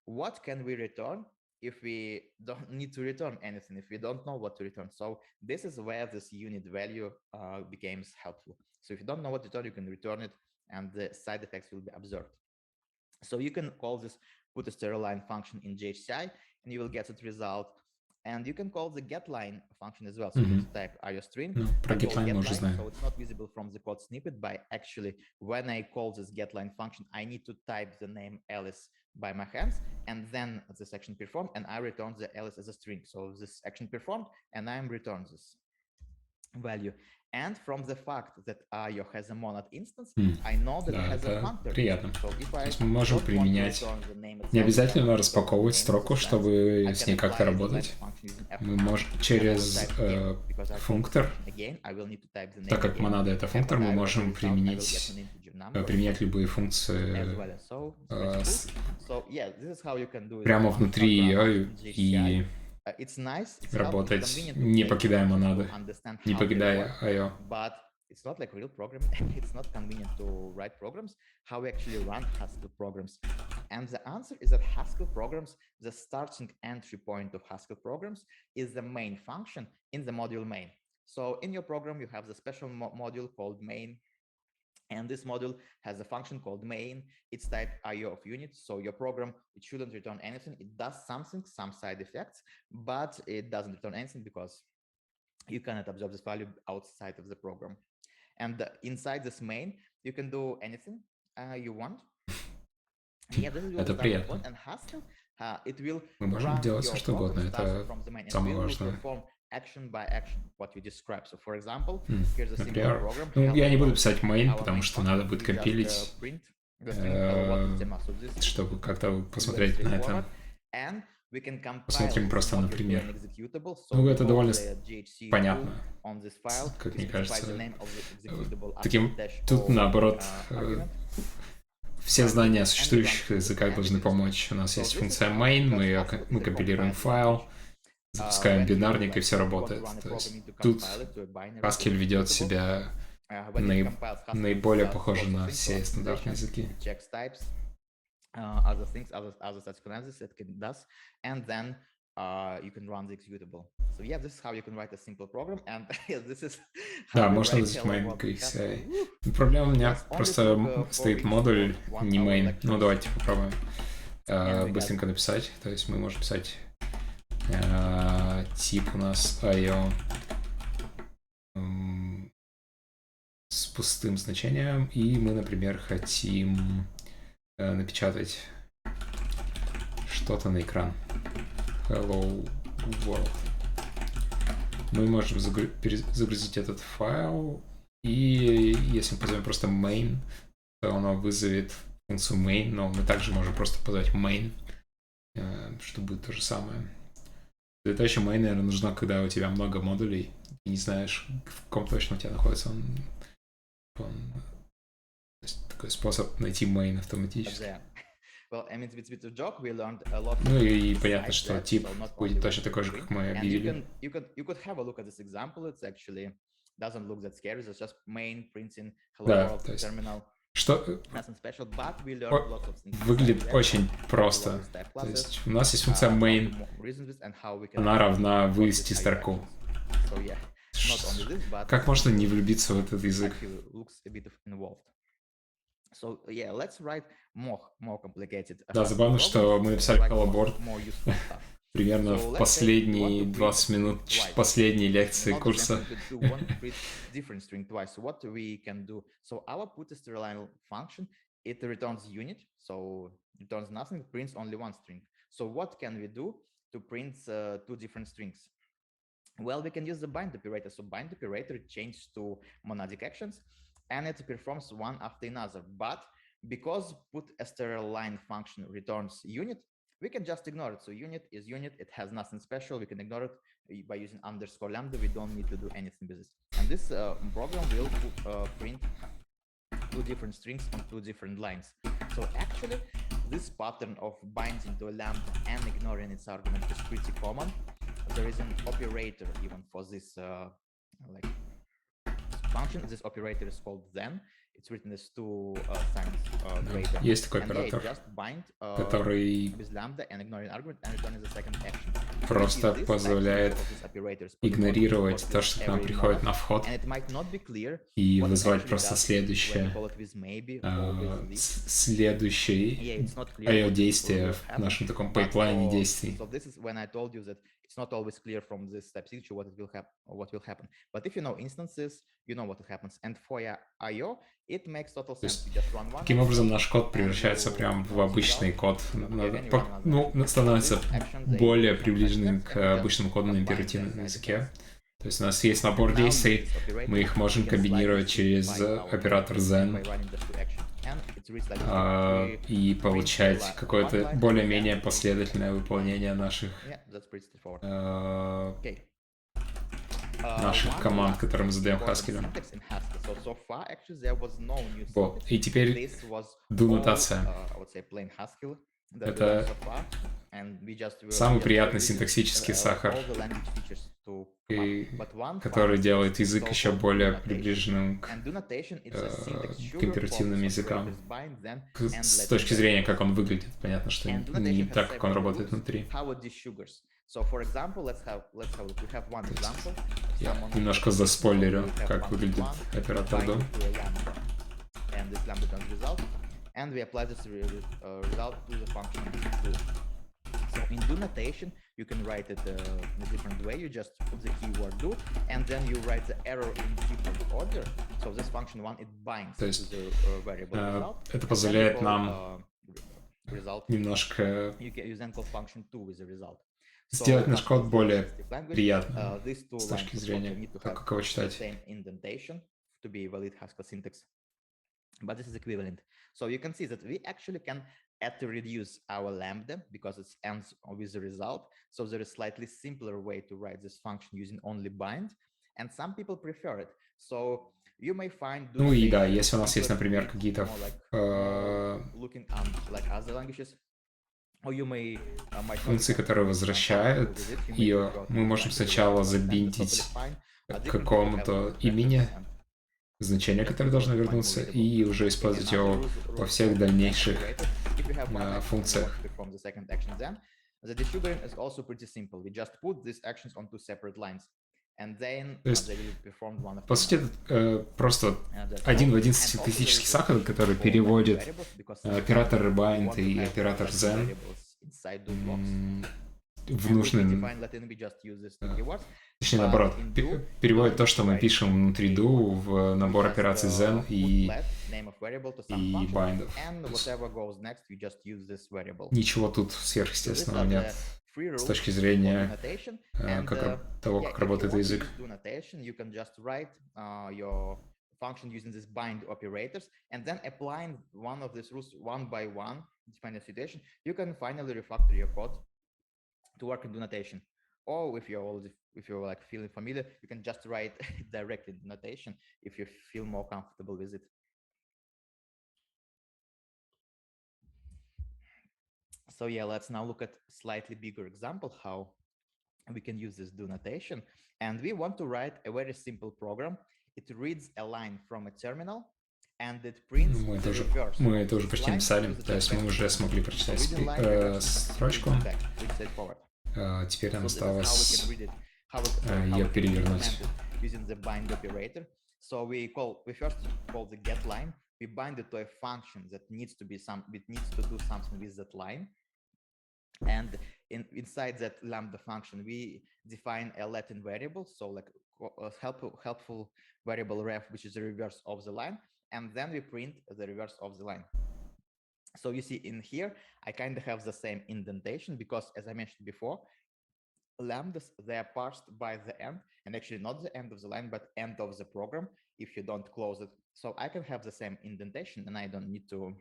what can we return if we don't need to return anything, if we don't know what to return? So this is where this unit value becomes helpful. So if you don't know what to return, you can return it and the side effects will be observed. So you can call this put a strlen function in GHCI and you will get that result. And you can call the getLine function as well. So you type IO string. Про getLine мы уже знаем. So it's not visible from the code snippet, but actually when I call this getLine function, I need to type the name Alice by my hands, and then this action performed, and I return the Alice as a string. So this action performed, and I return this value. And from the fact that IO has a monad instance, I know that it has a functor. Приятно. То есть мы можем применять. Не обязательно распаковывать строку, чтобы с ней как-то работать. Мы можем через функтор, так как монада это функтор, мы можем применять любые функции прямо внутри ее и работать, не покидая монады, не покидая IO. it's not like real programming. It's not convenient to write programs. How we actually run Haskell programs? And the answer is that Haskell programs, the starting entry point of Haskell programs is the main function in the module main. So in your program, you have the special module called main. And this module has a function called main. It's type IO of units. So your program, it shouldn't return anything. It does something, some side effects, but it doesn't return anything because you cannot absorb this value outside of the program. And inside this main, you can do anything you want. Yeah, this is Это приятно. And Haskell, it will Мы можем делать все, что угодно. Это самое важное. Action by action, what you describe. So, for example, here's a simple Например, program. ну, я не буду писать main, потому что надо будет компилить, чтобы как-то посмотреть на это. Посмотрим просто на пример. Ну, это довольно понятно, как мне кажется. Таким, тут наоборот, все знания о существующих языках должны помочь. У нас есть функция main, мы компилируем файл, запускаем бинарник, и все работает. То есть тут Haskell ведет себя наиболее похоже на все стандартные языки. Да, можно написать main KXI. Проблема у меня просто стоит модуль не main. Ну, давайте попробуем быстренько написать. То есть мы можем писать тип у нас IO с пустым значением, и мы, например, хотим напечатать что-то на экран. Hello World. Мы можем загрузить этот файл, и если мы позовем просто main, то оно вызовет функцию main, но мы также можем просто позвать main, что будет то же самое. Задача main, наверное, нужна, когда у тебя много модулей, и не знаешь, в каком точно у тебя находится он. То есть такой способ найти main автоматически. Ну и понятно, что тип будет точно такой же, как мы объявили. Да, то есть что выглядит очень просто. То есть у нас есть функция main, она равна вывести строку. Как можно не влюбиться в этот язык? Да, забавно, что мы написали коллаборд примерно в последние 20 минут последней лекции курса. It returns unit, so returns nothing, prints only one string. So what can we do to print two different strings? Well, we can use the bind operator. So bind operator changes to monadic actions, and it performs one after another. But because put str line function returns unit, we can just ignore it. So unit is unit, it has nothing special. We can ignore it by using underscore lambda. We don't need to do anything with this. And this program will print two different strings on two different lines. So actually, this pattern of binding to a lambda and ignoring its argument is pretty common. There is an operator even for this function. This operator is called then. It's written as two signs greater. Есть такой оператор, который просто позволяет игнорировать то, что к нам приходит на вход, и вызвать просто следующее IO-действие в нашем таком пайплайне действий. It's not always clear from this type signature what will happen. But if you know instances, you know what happens. And for IO, it makes total sense. Таким образом, наш код превращается прям в обычный код. Ну, становится более приближенным к обычному коду на императивном языке. То есть у нас есть набор действий, мы их можем комбинировать через оператор then и получать какое-то более-менее последовательное выполнение наших команд, которые мы задаем Haskell. Вот. И теперь do-нотация. Это самый приятный синтаксический сахар. который делает язык еще более приближенным к императивным языкам. С точки зрения, как он выглядит, понятно, что не так, как он работает внутри. Я немножко заспойлерю, как выглядит оператор do. And we apply this result to the function do. So in do-notation, you can write it in a different way. You just put the keyword do, and then you write the error in different order. So this function one, it binds to the variable result. Это позволяет нам немножко сделать наш код более приятным с точки зрения, как его читать. But this is equivalent. So you can see that we actually can add to reduce our lambda because it ends with the result. So there is slightly simpler way to write this function using only bind, and some people prefer it. So you may find. Ну и да, если у нас есть, например, какие-то функции, которые возвращают ее, мы можем сначала забиндить к какому-то имени значение, которое должно вернуться, и уже использовать его во всех дальнейших функциях. То есть, по сути, это просто один в один статистический сахар, который переводит оператор bind и оператор then в нужный, точнее наоборот, переводит то, что мы пишем внутри do в набор операций then и bindов. Ничего тут сверхъестественного нет с точки зрения того, как работает язык. Function using this bind operators, and then applying one of these rules one by one, depending on the situation, you can finally refactor your code to work in do-notation. Or if you're like feeling familiar, you can just write directly in do-notation if you feel more comfortable with it. So yeah, let's now look at slightly bigger example how we can use this do-notation. And we want to write a very simple program. It reads a line from a terminal, and it prints the reverse. Мы это уже почти написали, то есть мы уже смогли прочитать строчку. Теперь нам осталось ее перевернуть. Using the bind operator. So we first call the get line. We bind it to a function that needs to do something with that line. And inside that lambda function, we define a Latin variable, so like a helpful variable ref, which is the reverse of the line, and then we print the reverse of the line. So you see in here, I kind of have the same indentation because, as I mentioned before, lambdas, they are parsed by the end, and actually not the end of the line, but end of the program if you don't close it. So I can have the same indentation, and I don't need to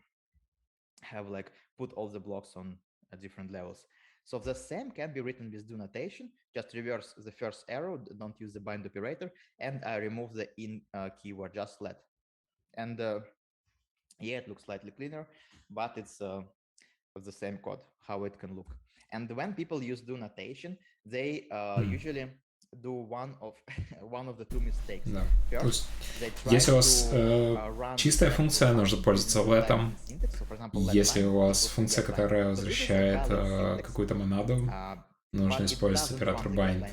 have like put all the blocks on different levels. So the same can be written with do-notation. Just reverse the first arrow, don't use the bind operator, and I remove the in keyword, just let. And yeah, it looks slightly cleaner, but it's the same code, how it can look. And when people use do-notation, they usually do one of the two mistakes. Да. Если у вас чистая функция, нужно пользоваться let'ом. Если у вас функция, которая возвращает какую-то монаду, нужно использовать оператор bind.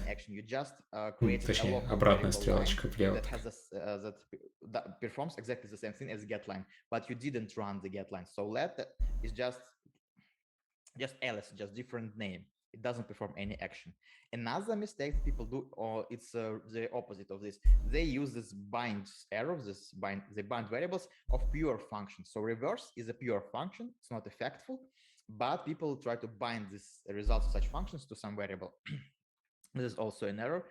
Точнее, обратная стрелочка влево. That performs exactly the same thing as getLine, but you didn't run the getLine. So let is just ls, just different name. It doesn't perform any action. Another mistake people do, or it's the opposite of this. They use this bind arrows, they bind variables of pure functions. So reverse is a pure function. It's not effectful, but people try to bind this results of such functions to some variable. This is also an error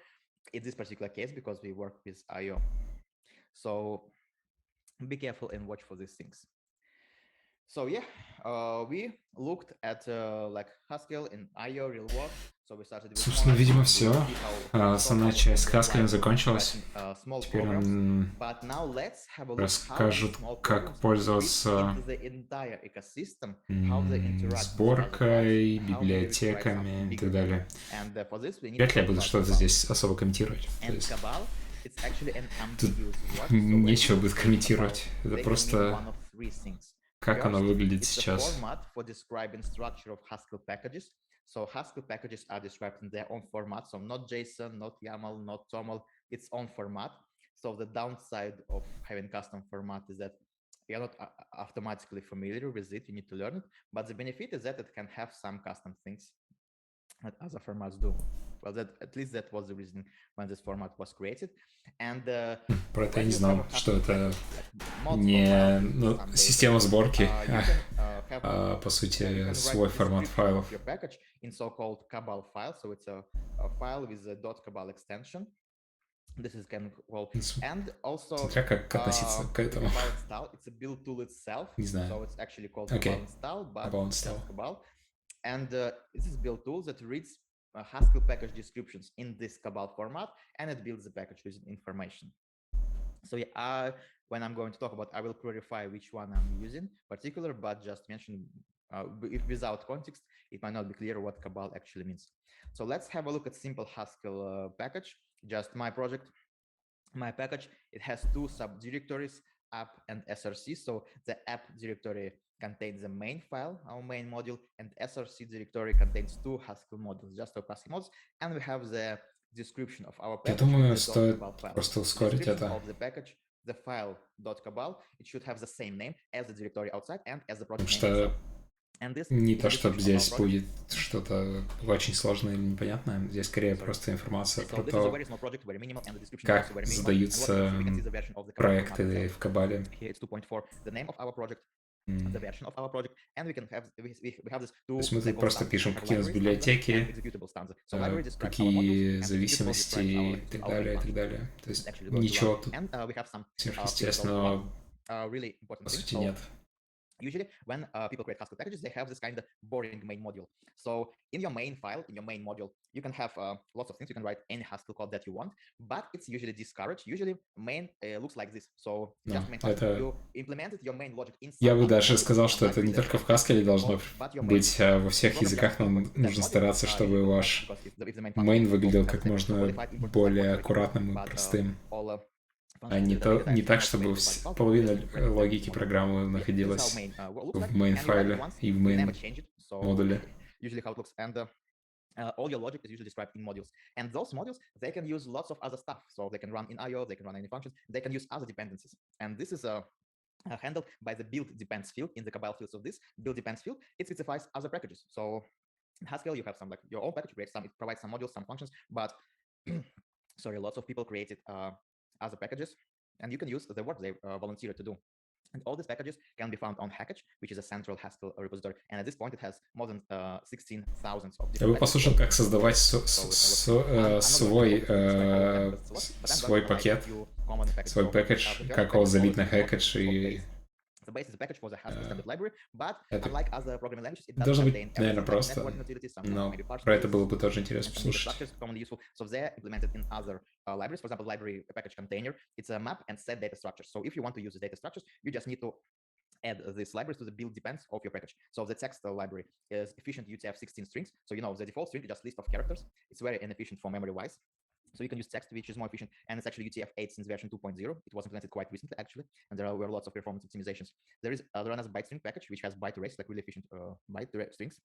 in this particular case because we work with IO. So be careful and watch for these things. So yeah, we looked at like Haskell and IO real world. Собственно, видимо, все. Основная часть с Haskell закончилась. Теперь нам расскажут, как пользоваться сборкой, библиотеками и так далее. Вряд ли я буду что-то здесь особо комментировать. Тут нечего будет комментировать. Это просто как оно выглядит сейчас. So Haskell packages are described in their own format, so not JSON, not YAML, not TOML, its own format. So the downside of having custom format is that you're not automatically familiar with it, you need to learn it, but the benefit is that it can have some custom things that other formats do. Well, at least that was the reason when this format was created. And про это я не знал, что это не система сборки, по сути, свой формат файлов. In so-called cabal file, so it's a file with a .cabal extension. This is kind of well, and also смотря как относиться к этому. It's a build tool itself, не знаю. So it's actually called cabal-install, but just cabal. And this is build tool that reads Haskell package descriptions in this cabal format, and it builds the package with information. So yeah, when I'm going to talk about, I will clarify which one I'm using particular, but just mention if without context, it might not be clear what cabal actually means. So let's have a look at simple Haskell package. Just my project, my package. It has two subdirectories, app and src. So the app directory contains the main file, our main module, and src directory contains two Haskell modules, just two Haskell modules, and we have the description of our package. Я думаю, стоит просто ускорить это. Of the package, the file .cabal, it should have the same name as the directory outside and as the project name. Не то, чтобы здесь будет что-то очень сложное или непонятное. Здесь скорее просто информация про то, как задаются проекты в Кабале. То есть мы тут просто пишем, какие у нас библиотеки, какие зависимости и так далее, и так далее. То есть ничего тут сверхъестественного по сути нет. Usually, when people create Haskell packages, they have this kind of boring main module. So in your main file, in your main module, you can have lots of things. You can write any Haskell code that you want, but it's usually discouraged. Usually, main looks like this. So just main file, you implemented your main logic inside. Я бы даже сказал, что это не только в Haskell должно быть, во всех языках нам нужно стараться, чтобы ваш main выглядел как можно более аккуратным и простым. А не так, чтобы половина логики программы находилась в main файле и в main модуле. All your logic is usually described in modules, and those modules, they can use lots of other stuff. So they can run in IO, they can run any functions, they can use other dependencies. And this is handled by the build depends field in the cabal fields of this build depends field. It specifies other packages. So in Haskell, you have some like your own package, it provides some modules, some functions, but sorry, lots of people created other packages, and you can use the work they volunteered to do. And all these packages can be found on Hackage, which is a central Haskell repository. And at this point, it has more than 16,000 of different. Я бы послушал, как создавать свой пакет, свой пакет, как его залить на Hackage и... Это должно быть, наверное, просто, но про это было бы тоже интересно послушать. So they're implemented in other libraries. For example, library package container, it's a map and set data structures. So if you want to use the data structures, you just need to add these libraries to the build depends of your package. So the text library is efficient UTF-16 strings. So you know the default string is just list of characters. It's very inefficient for memory-wise. So you can use text, which is more efficient, and it's actually UTF-8 since version 2.0. It was implemented quite recently, actually, and there were lots of performance optimizations. There is the run as a byte string package, which has byte arrays, like really efficient byte strings.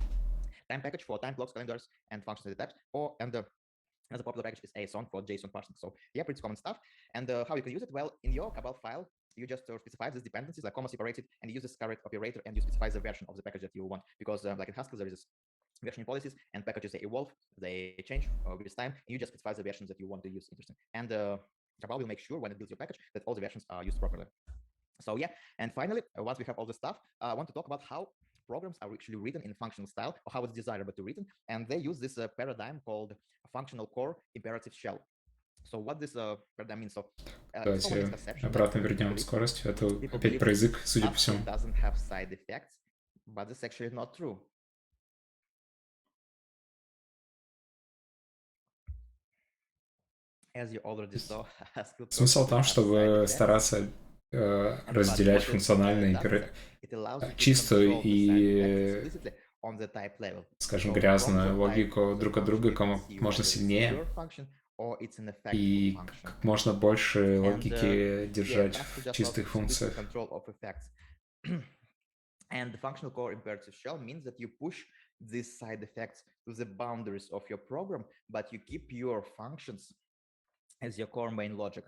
Time package for time blocks, calendars, and functions of the types. And as a popular package is ASON for JSON parsing. So yeah, pretty common stuff. And how you can use it? Well, in your cabal file, you just specify these dependencies, like comma separated, and you use this current operator, and you specify the version of the package that you want. Because like in Haskell, there is versioning policies, and packages, they evolve, they change with time, and you just specify the versions that you want to use. Interesting. And Cabal will make sure when it builds your package that all the versions are used properly. So yeah, and finally, once we have all this stuff, I want to talk about how programs are actually written in functional style, or how it's desirable to written, and they use this paradigm called functional core imperative shell. So what this paradigm means? So давайте обратно вернем скорость. Это опять про язык, судя по всему. Doesn't have side effects, but it's actually not true. Смысл в том, чтобы стараться разделять функционально чистую и, скажем, грязную логику друг от друга как можно сильнее и как можно больше логики держать в чистых функциях. And the functional core imperative shell means that you push these side effects to the boundaries of your program, but you keep your functions as your core main logic.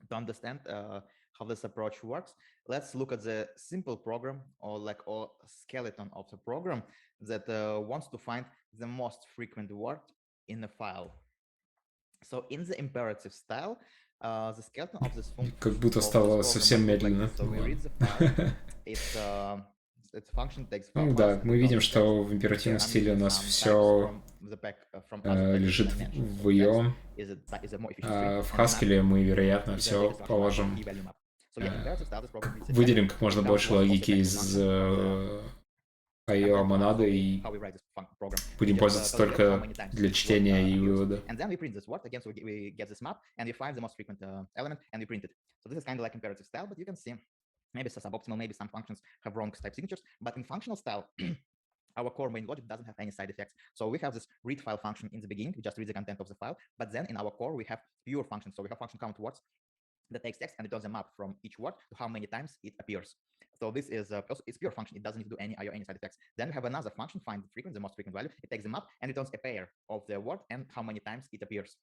To understand how this approach works, let's look at the simple program or skeleton of the program that wants to find the most frequent word in a file. So in the imperative style, the skeleton of this function как будто стало совсем медленно. Ну да, мы видим, что в императивном стиле у нас все лежит в ее, а в Haskell мы, вероятно, все положим, выделим как можно больше логики из IO монады и будем пользоваться только для чтения и вывода. Maybe it's suboptimal, maybe some functions have wrong type signatures, but in functional style, our core main logic doesn't have any side effects. So we have this read file function in the beginning, we just read the content of the file, but then in our core, we have pure functions. So we have function count words that takes text and returns a map from each word to how many times it appears. So this is also it's pure function. It doesn't need to do any IO, any side effects. Then we have another function, find the most frequent value. It takes the map and returns a pair of the word and how many times it appears.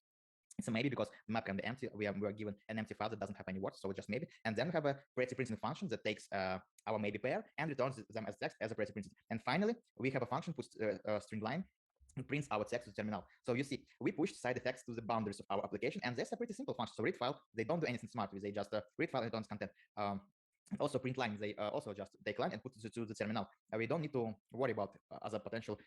It's a maybe because the map can be empty. We are given an empty file that doesn't have any words, so it's just maybe. And then we have a pretty printing function that takes our maybe pair and returns them as text as a pretty printed. And finally, we have a function puts string line and prints our text to the terminal. So you see, we pushed side effects to the boundaries of our application, and that's a pretty simple function. So read file, they don't do anything smart with. They just read file and returns content. Also print line, they also just take line and put it to the terminal. We don't need to worry about other potential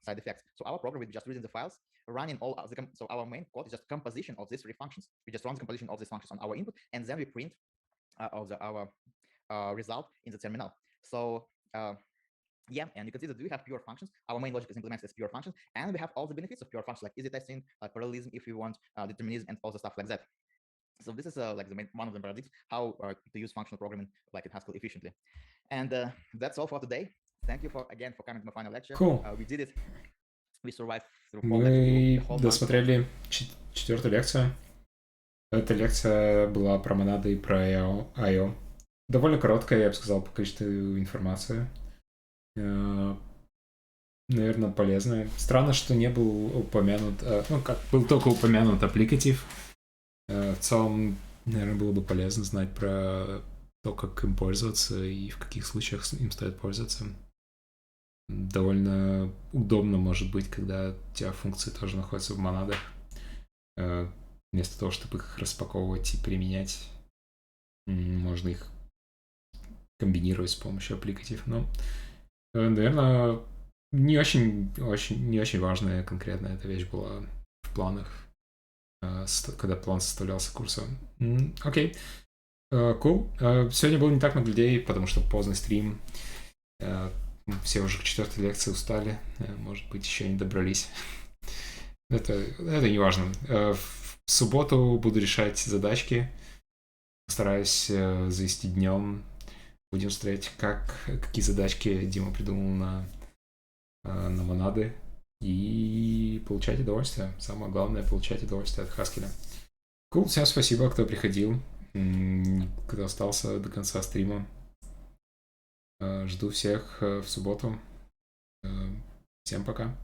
side effects. So our program is just reading the files, running all of the so our main code is just composition of these three functions. We just run the composition of these functions on our input, and then we print our result in the terminal. So yeah, and you can see that we have pure functions. Our main logic is implemented as pure functions, and we have all the benefits of pure functions like easy testing, parallelism if we want, determinism, and all the stuff like that. So this is like one of the paradigms how to use functional programming like in Haskell efficiently. And that's all for today. Thank you again for coming to my final lecture. Cool. We did it. We survived through Мы досмотрели четвертую лекцию. Эта лекция была про монады и про IO. Довольно короткая, я бы сказал, по количеству информации. Наверное, полезная. Странно, что не был упомянут, был только упомянут аппликатив. В целом, наверное, было бы полезно знать про то, как им пользоваться и в каких случаях им стоит пользоваться. Довольно удобно может быть, когда у тебя функции тоже находятся в монадах. Вместо того, чтобы их распаковывать и применять, можно их комбинировать с помощью аппликатив. Но, наверное, не очень важная конкретно эта вещь была в планах, когда план составлялся курса. Окей. Cool. Сегодня было не так много людей, потому что поздний стрим. Все уже к четвертой лекции устали. Может быть, еще не добрались. Это не важно. В субботу буду решать задачки. Постараюсь завести днем. Будем смотреть, какие задачки Дима придумал на монады. И получать удовольствие. Самое главное — получать удовольствие от Haskell. Cool. Всем спасибо, кто приходил, кто остался до конца стрима. Жду всех в субботу. Всем пока.